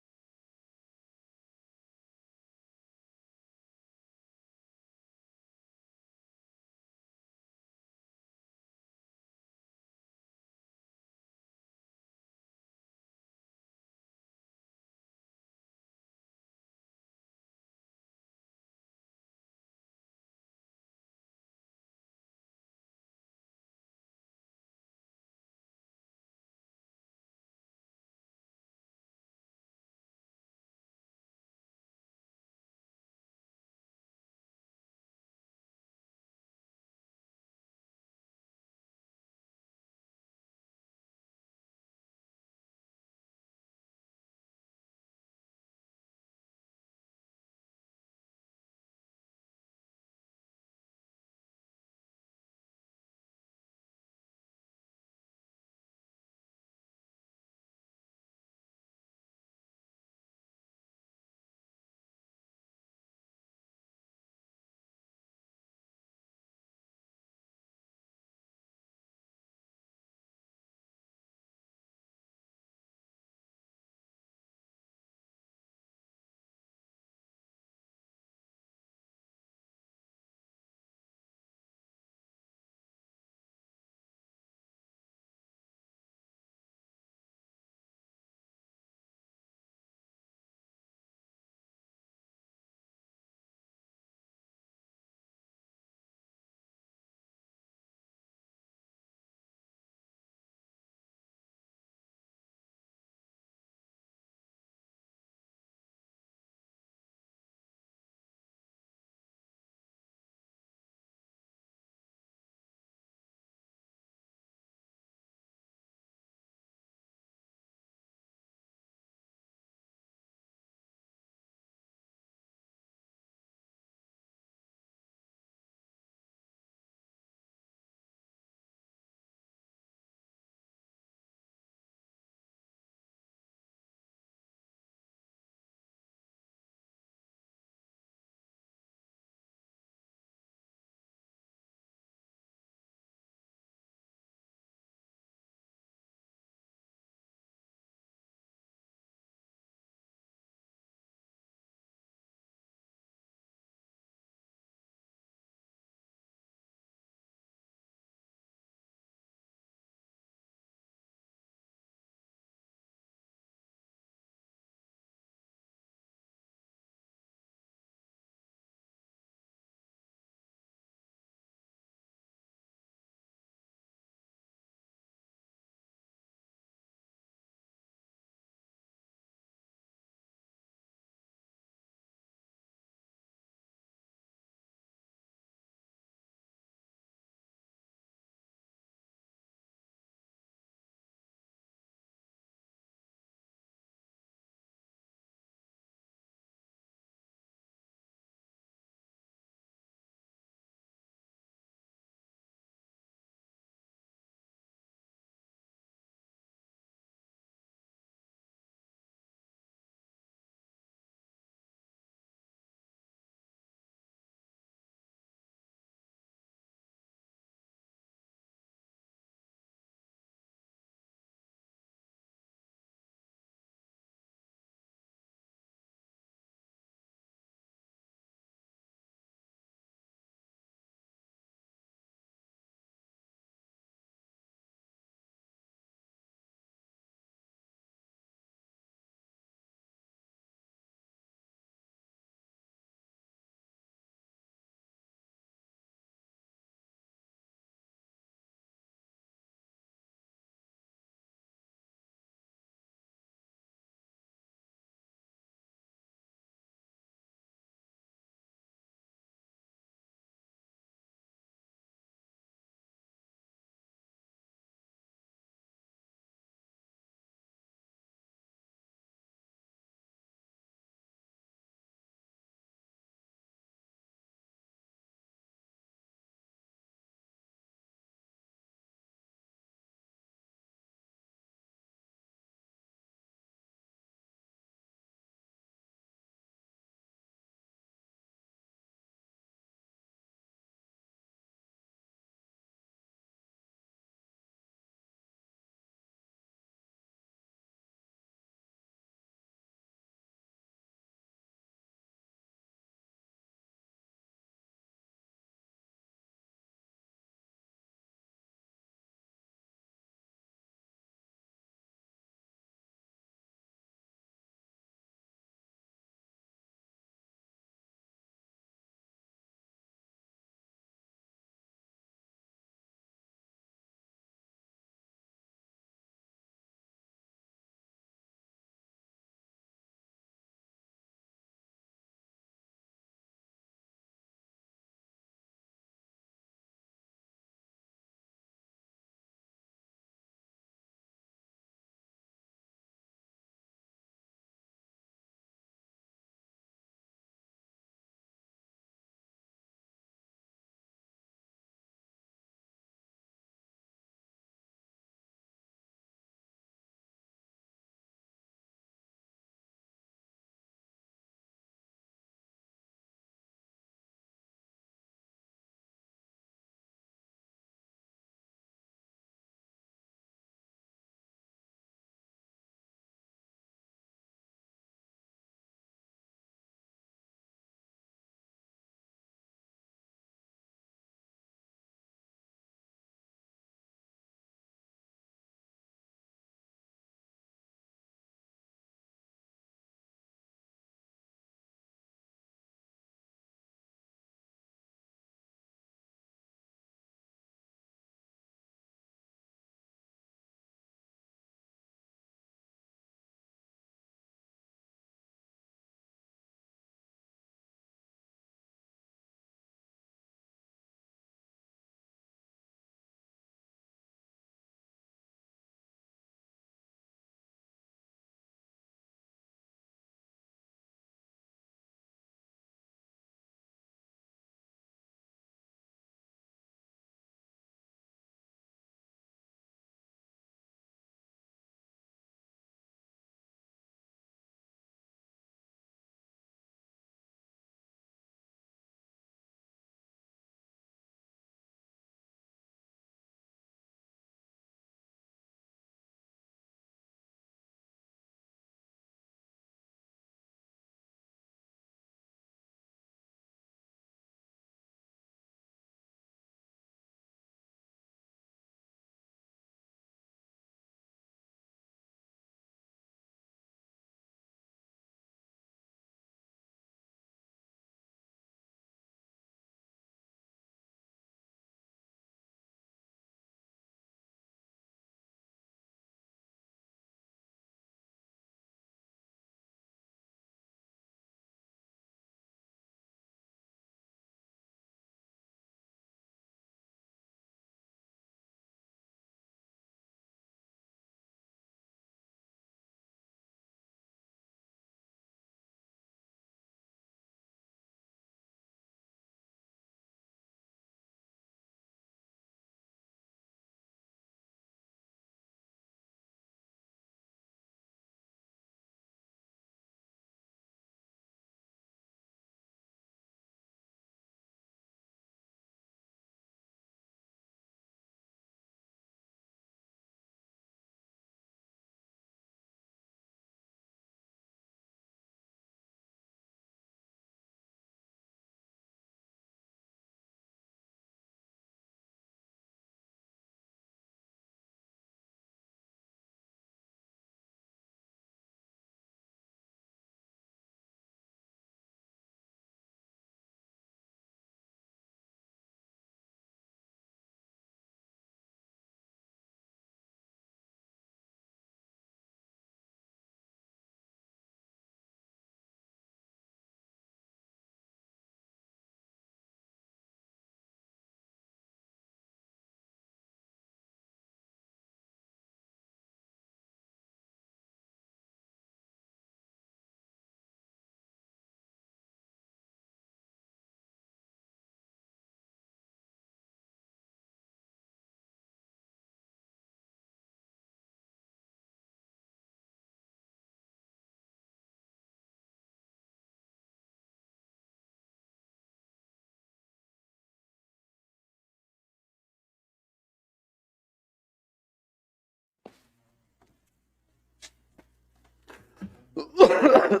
All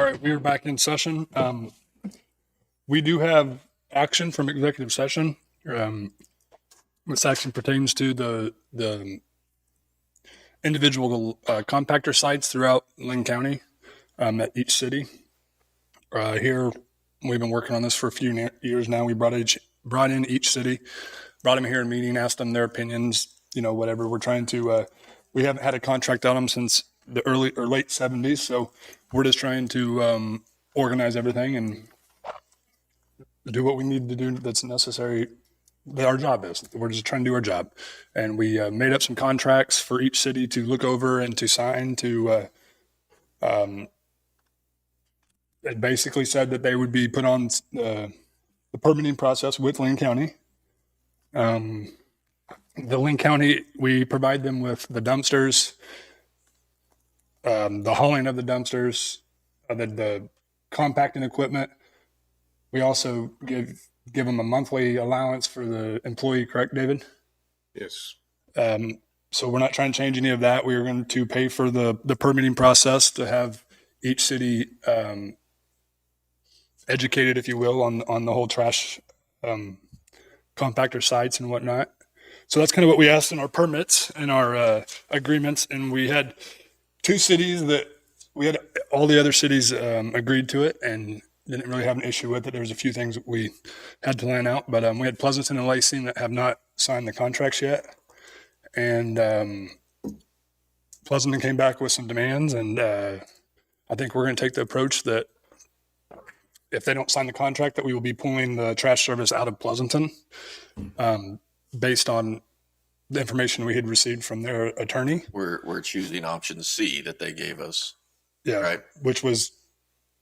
right, we are back in session. We do have action from executive session. This action pertains to the individual compactor sites throughout Linn County at each city. Here, we've been working on this for a few years now. We brought in each city, brought them here in meeting, asked them their opinions, whatever. We're trying to, we haven't had a contract on them since the early or late 70s. So we're just trying to organize everything and do what we need to do that's necessary, that our job is. We're just trying to do our job. And we made up some contracts for each city to look over and to sign to, it basically said that they would be put on the permitting process with Linn County. The Linn County, we provide them with the dumpsters, the hauling of the dumpsters, the compacting equipment. We also give them a monthly allowance for the employee, correct, David? Yes. So we're not trying to change any of that. We are going to pay for the permitting process to have each city educated, if you will, on the whole trash compactor sites and whatnot. So that's kind of what we asked in our permits and our agreements. And we had two cities that we had all the other cities agreed to it and didn't really have an issue with it. There was a few things that we had to line out, but we had Pleasanton and Lacey that have not signed the contracts yet. And Pleasanton came back with some demands, and I think we're going to take the approach that if they don't sign the contract, that we will be pulling the trash service out of Pleasanton based on the information we had received from their attorney. We're choosing option C that they gave us. Yeah, Right. which was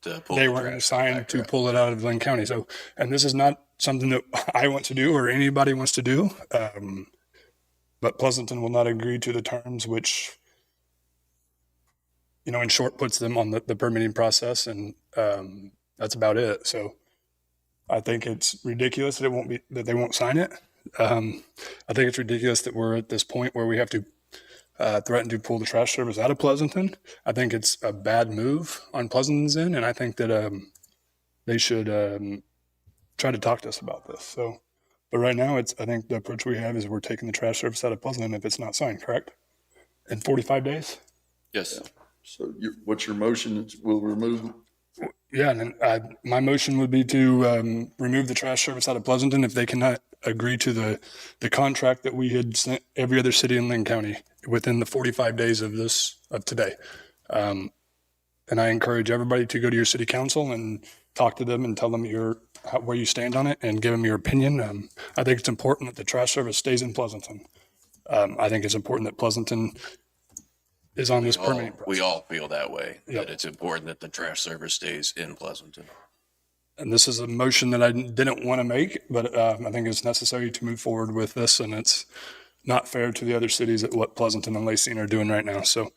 To pull they the weren't going to trash sign back, to right? pull it out of Linn County. So, and this is not something that I want to do or anybody wants to do. But Pleasanton will not agree to the terms, which, in short, puts them on the permitting process, and that's about it. So, I think it's ridiculous that they won't sign it. I think it's ridiculous that we're at this point where we have to threaten to pull the trash service out of Pleasanton. I think it's a bad move on Pleasanton's end, and I think that they should try to talk to us about this. So, but right now, I think the approach we have is we're taking the trash service out of Pleasanton if it's not signed, correct? In 45 days? Yes. So what's your motion? We'll remove. Yeah, and then my motion would be to remove the trash service out of Pleasanton if they cannot agree to the contract that we had sent every other city in Linn County within the 45 days of today. And I encourage everybody to go to your city council and talk to them and tell them where you stand on it and give them your opinion. I think it's important that the trash service stays in Pleasanton. I think it's important that Pleasanton is on this permitting process. We all feel that way, Yep. that it's important that the trash service stays in Pleasanton. And this is a motion that I didn't want to make, but I think it's necessary to move forward with this, and it's not fair to the other cities at what Pleasanton and Lacey are doing right now. So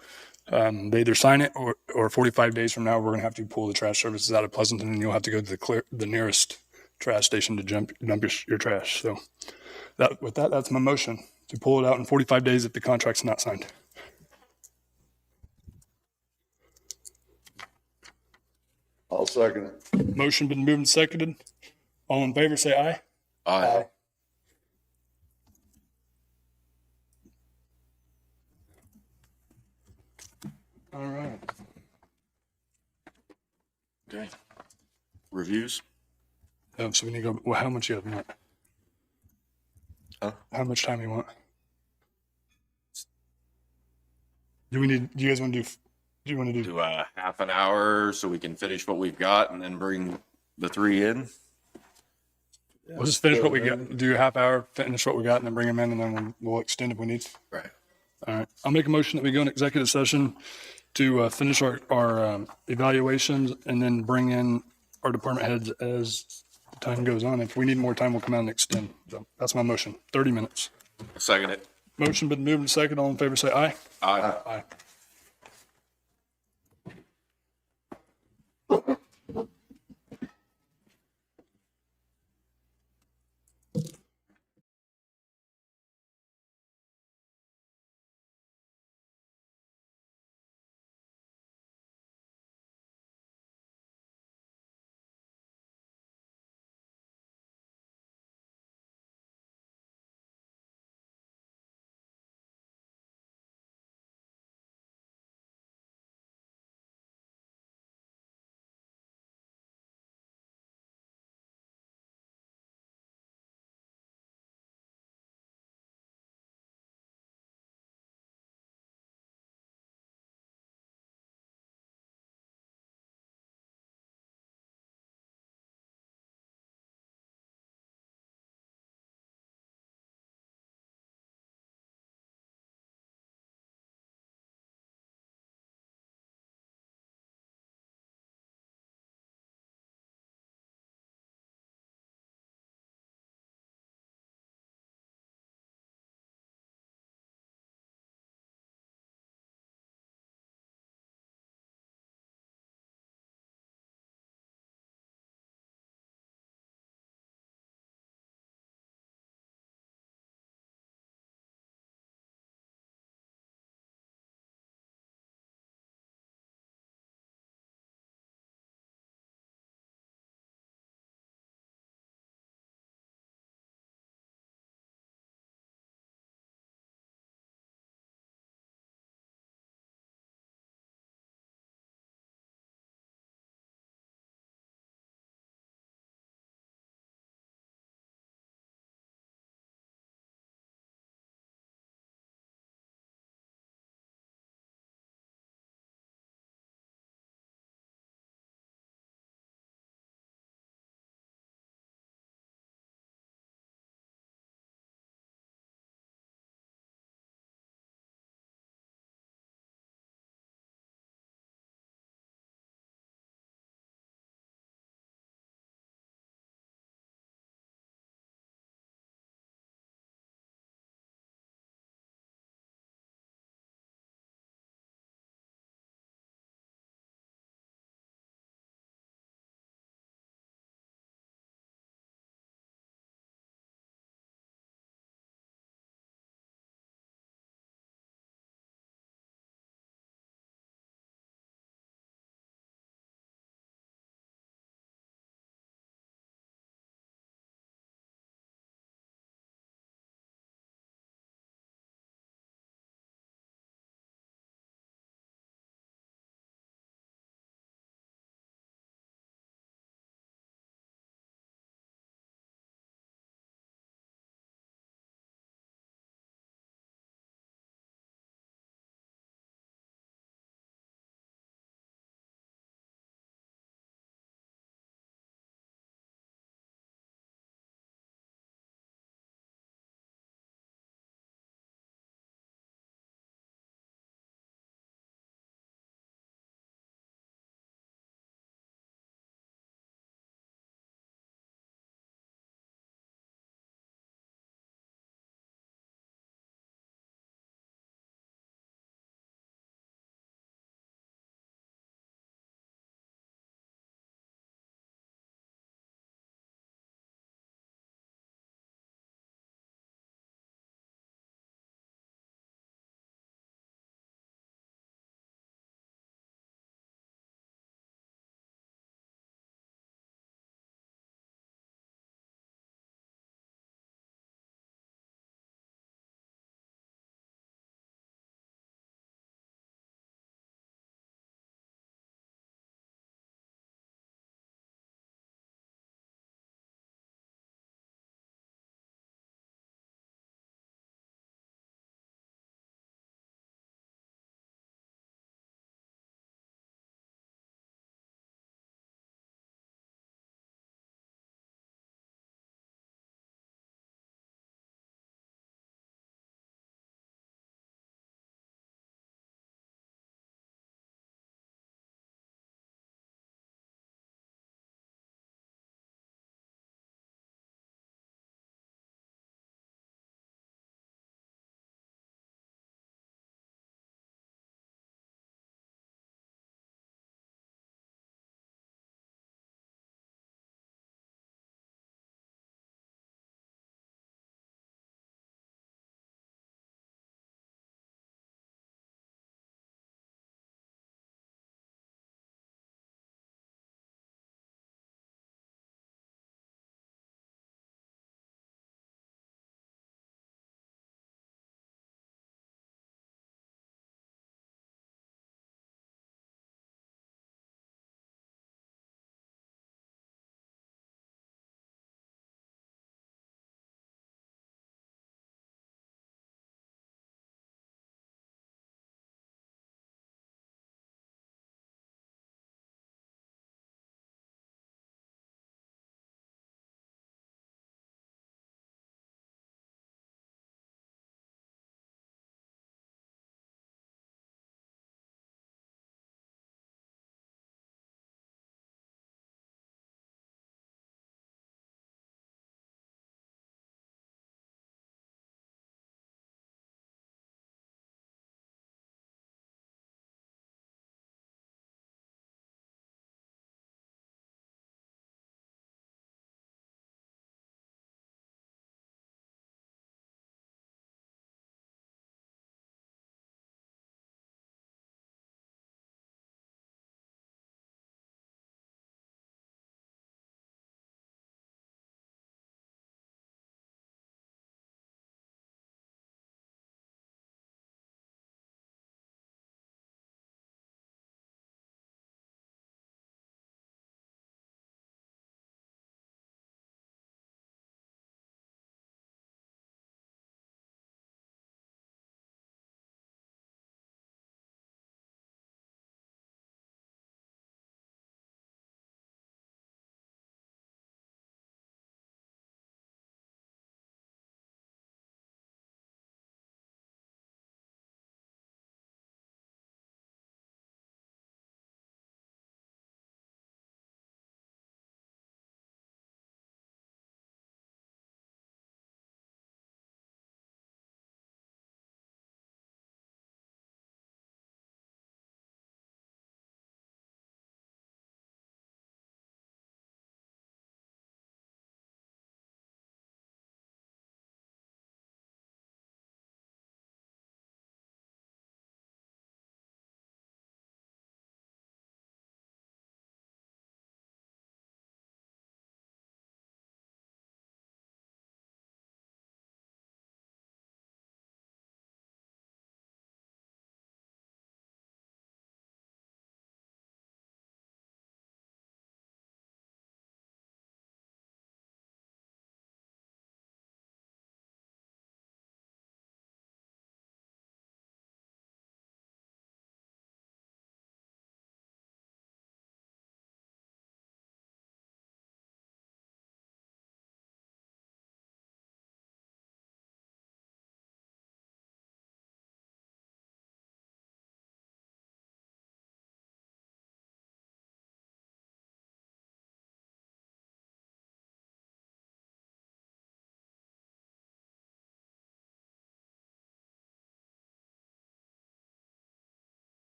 they either sign it or 45 days from now, we're going to have to pull the trash services out of Pleasanton, and you'll have to go to the nearest trash station to dump your trash. So that's my motion, to pull it out in 45 days if the contract's not signed. I'll second it. Motion been moved and seconded. All in favor, say aye. Aye. All right. Okay. Reviews? So we need to go, well, how much you want? Huh? How much time you want? Do you guys want to do? Do a half an hour so we can finish what we've got and then bring the three in? We'll just finish what we got. Do a half hour, finish what we got, and then bring them in, and then we'll extend if we need. Right. All right. I'll make a motion that we go in executive session to finish our evaluations and then bring in our department heads as time goes on. If we need more time, we'll come out and extend. So that's my motion. 30 minutes. Second it. Motion been moved and second. All in favor, say aye. Aye. Aye.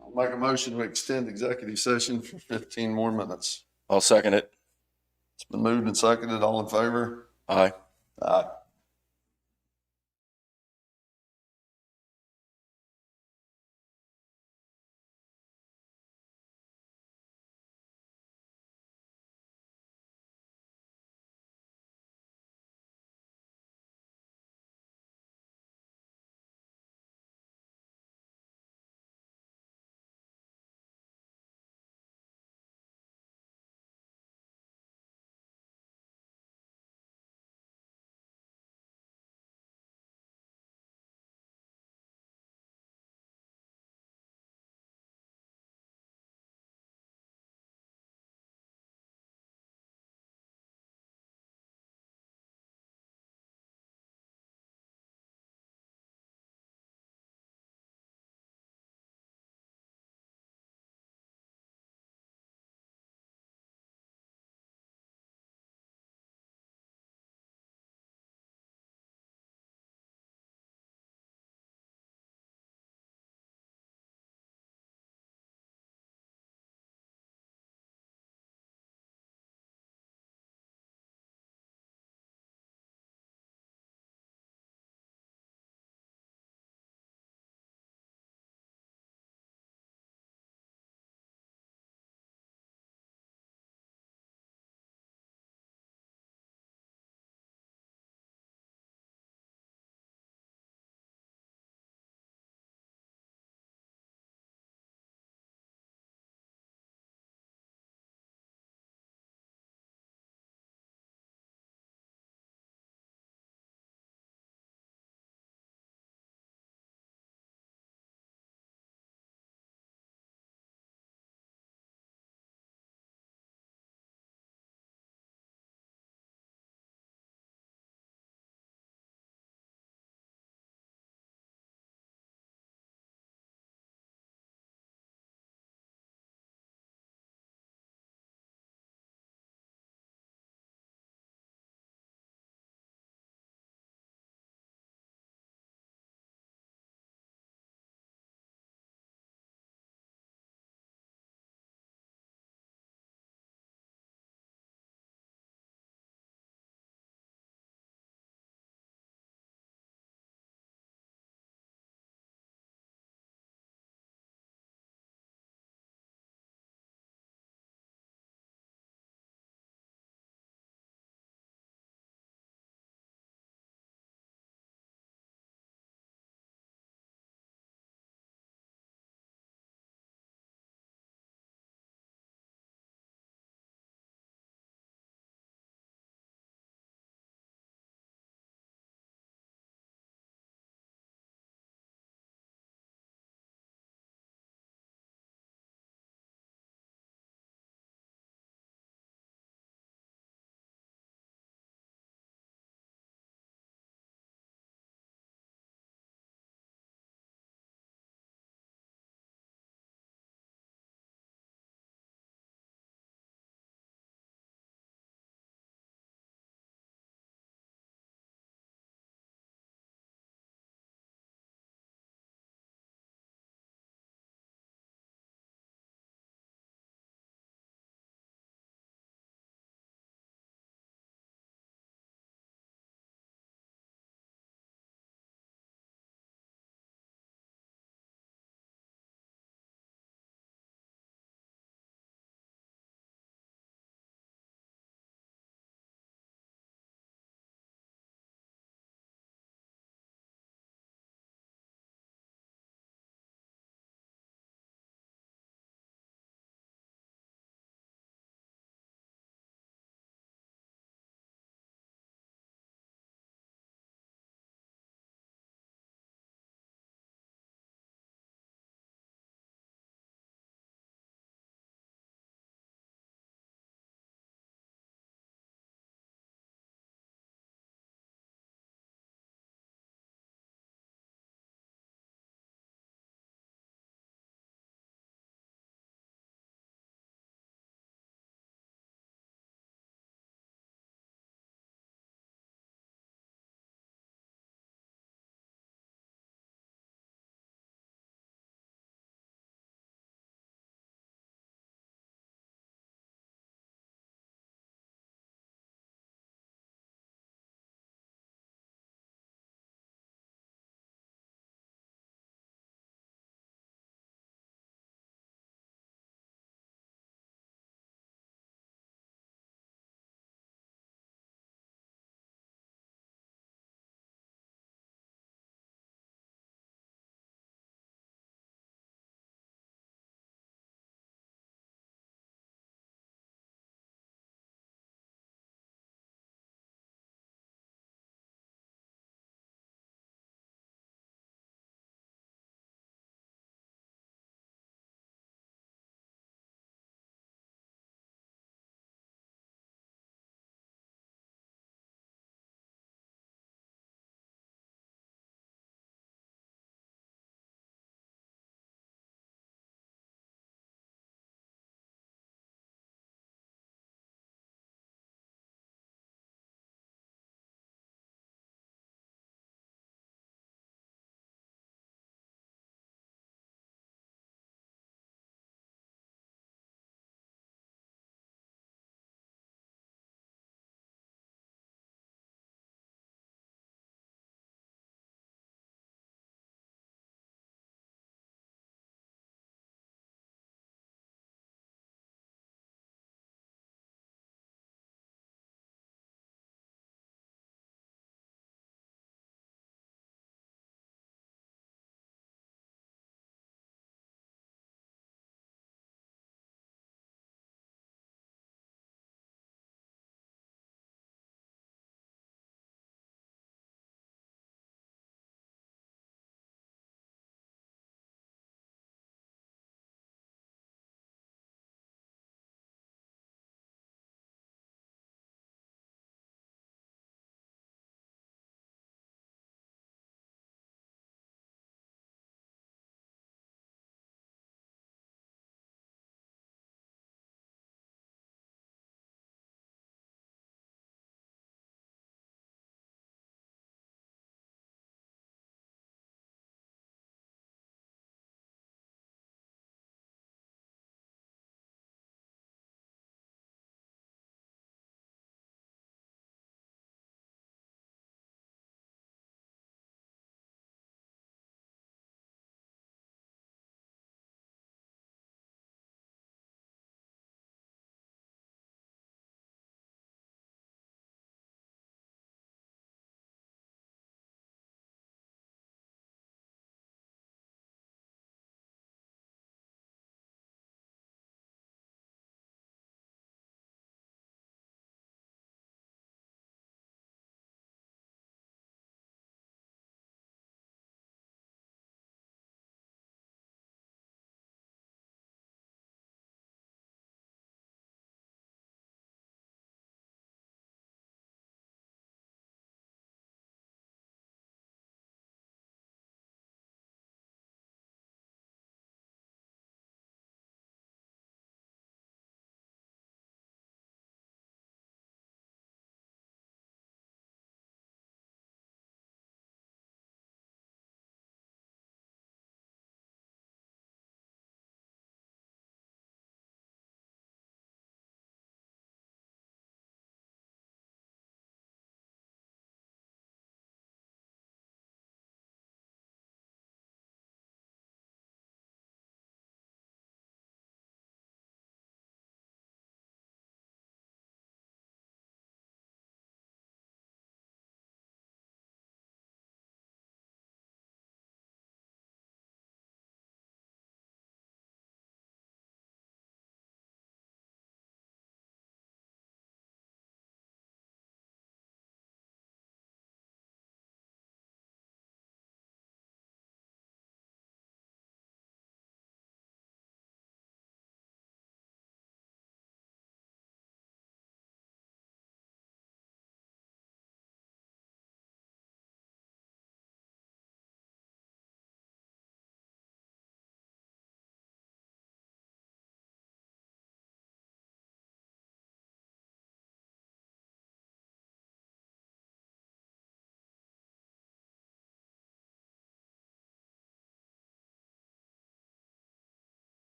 I'll make a motion to extend executive session for 15 more minutes. I'll second it. It's been moved and seconded. All in favor? Aye. Aye.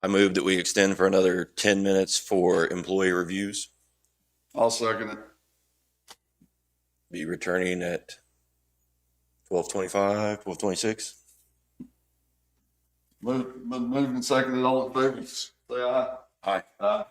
I move that we extend for another 10 minutes for employee reviews. I'll second it. Be returning at 12:25, 12:26. Moved and seconded, all in favor, say aye. Aye. Aye.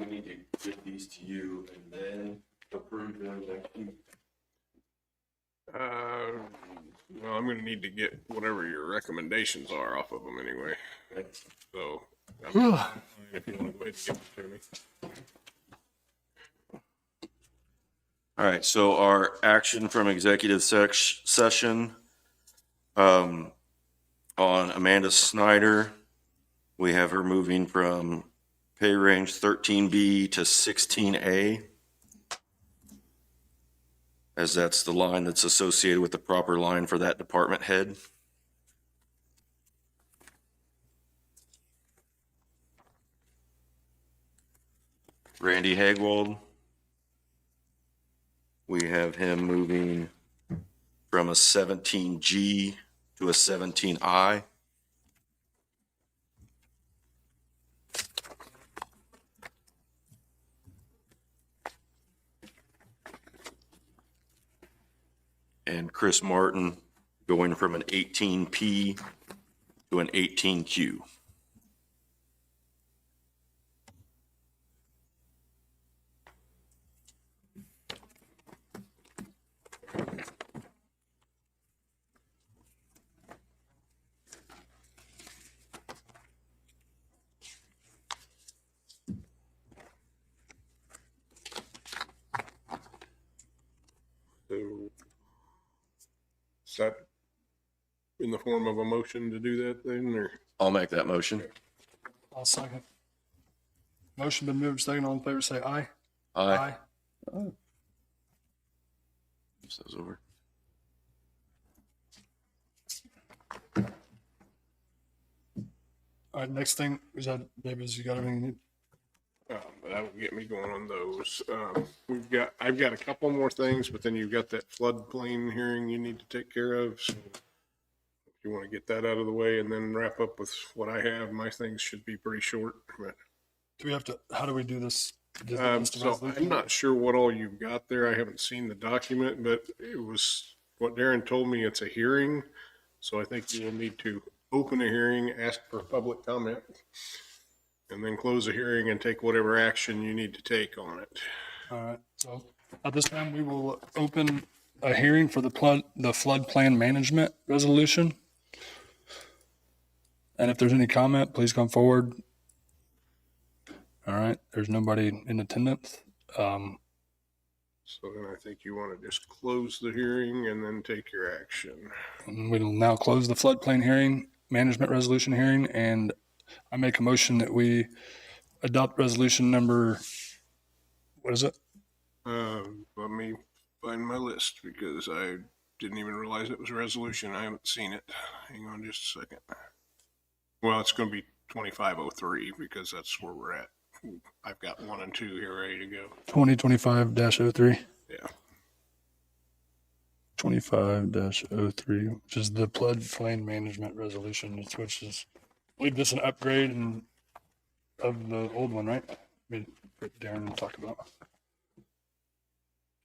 we need to give these to you and then approve them next week. Well, I'm gonna need to get whatever your recommendations are off of them anyway. So, if you wanna go ahead and give it to me. All right, so our action from executive session, on Amanda Snyder, we have her moving from pay range 13B to 16A, as that's the line that's associated with the proper line for that department head. Randy Hagwald, we have him moving from a 17G to a 17I. And Chris Martin going from an 18P to an 18Q. So, is that in the form of a motion to do that then, or? I'll make that motion. I'll second. Motion been moved, second. All in favor, say aye. Aye. Move those over. All right, next thing is that, David, you got everything you need? But that will get me going on those. I've got a couple more things, but then you've got that floodplain hearing you need to take care of. So if you want to get that out of the way and then wrap up with what I have, my things should be pretty short. But Do we have to, how do we do this? so I'm not sure what all you've got there. I haven't seen the document, but it was what Darren told me. It's a hearing. So I think you will need to open a hearing, ask for public comment, and then close the hearing and take whatever action you need to take on it. All right, so at this time, we will open a hearing for the floodplain management resolution. And if there's any comment, please come forward. All right, there's nobody in attendance. So then I think you want to just close the hearing and then take your action. And we will now close the floodplain hearing, management resolution hearing, and I make a motion that we adopt resolution number, what is it? Let me find my list because I didn't even realize it was a resolution. I haven't seen it. Hang on just a second. Well, it's going to be 2503 because that's where we're at. I've got 1 and 2 here ready to go. 2025-03. Yeah. 25-03, which is the floodplain management resolution, which is, I believe this is an upgrade of the old one, right? Darren will talk about.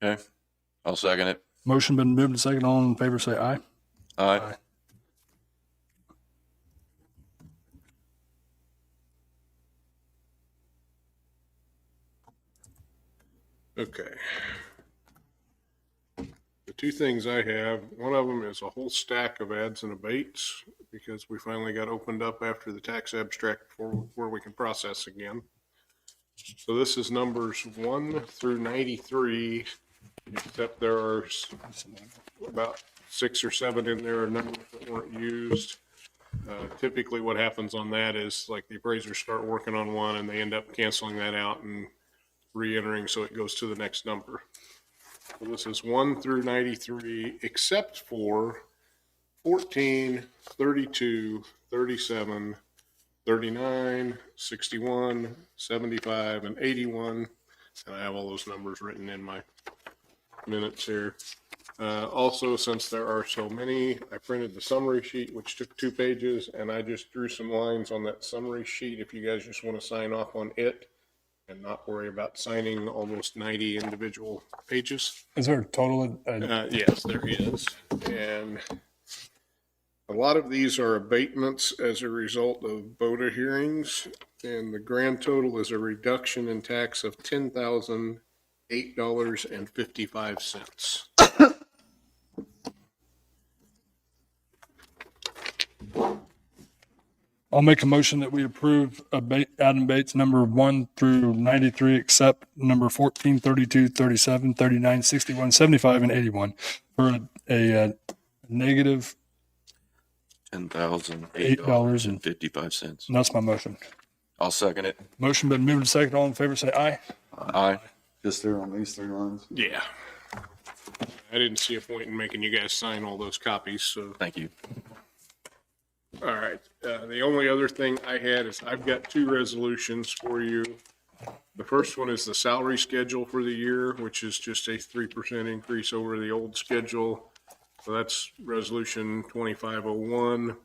Okay, I'll second it. Motion been moved and second. All in favor, say aye. Aye. Okay. The two things I have, one of them is a whole stack of ads and abates because we finally got opened up after the tax abstract for where we can process again. So this is numbers 1 through 93, except there are about 6 or 7 in there, numbers that weren't used. Typically what happens on that is like the appraisers start working on one and they end up canceling that out and re-entering, so it goes to the next number. So this is 1 through 93, except for 14, 32, 37, 39, 61, 75, and 81. And I have all those numbers written in my minutes here. Also, since there are so many, I printed the summary sheet, which took 2 pages, and I just drew some lines on that summary sheet if you guys just want to sign off on it and not worry about signing almost 90 individual pages. Is there a total? Yes, there is. And A lot of these are abatements as a result of BOTA hearings, and the grand total is a reduction in tax of $10,008.55. I'll make a motion that we approve Adam Bates number 1 through 93, except number 14, 32, 37, 39, 61, 75, and 81 for a negative. $10,008.55. And that's my motion. I'll second it. Motion been moved and seconded. All in favor, say aye. Aye. Just there on these 3 lines. Yeah. I didn't see a point in making you guys sign all those copies, so. Thank you. All right. The only other thing I had is I've got 2 resolutions for you. The first one is the salary schedule for the year, which is just a 3% increase over the old schedule. So that's resolution 2501.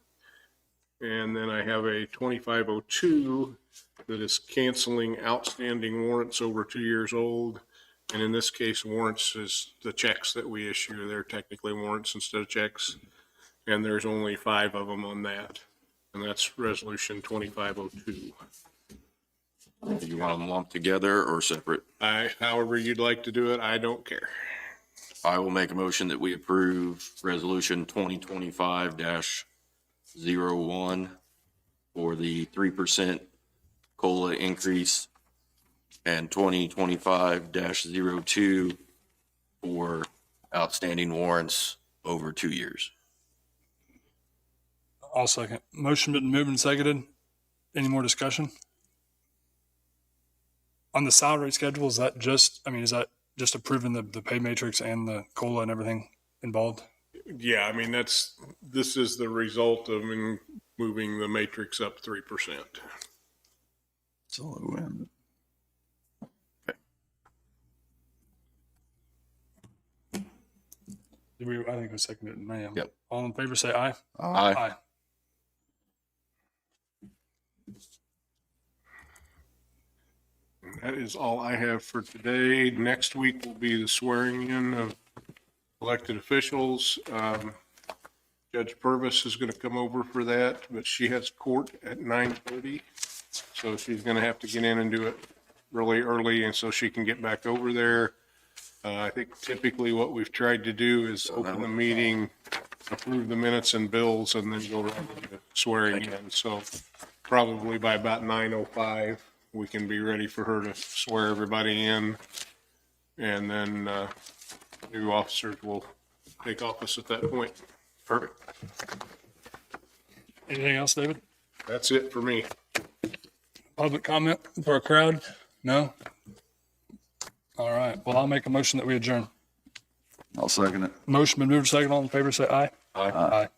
And then I have a 2502 that is canceling outstanding warrants over 2 years old. And in this case, warrants is the checks that we issue. They're technically warrants instead of checks. And there's only 5 of them on that. And that's resolution 2502. Do you want them lumped together or separate? However you'd like to do it, I don't care. I will make a motion that we approve resolution 2025-01 for the 3% COLA increase and 2025-02 for outstanding warrants over 2 years. I'll second. Motion been moved and seconded. Any more discussion? On the salary schedule, is that just approving the pay matrix and the COLA and everything involved? Yeah, I mean, this is the result of moving the matrix up 3%. It's a low end. I think we seconded it, ma'am. Yep. All in favor, say aye. Aye. That is all I have for today. Next week will be the swearing in of elected officials. Judge Purvis is going to come over for that, but she has court at 9:30. So she's going to have to get in and do it really early, and so she can get back over there. I think typically what we've tried to do is open the meeting, approve the minutes and bills, and then go right into swearing in. So probably by about 9:05, we can be ready for her to swear everybody in. And then new officers will take office at that point. Perfect. Anything else, David? That's it for me. Public comment for a crowd? No? All right. Well, I'll make a motion that we adjourn. I'll second it. Motion been moved, second. All in favor, say aye. Aye. Aye.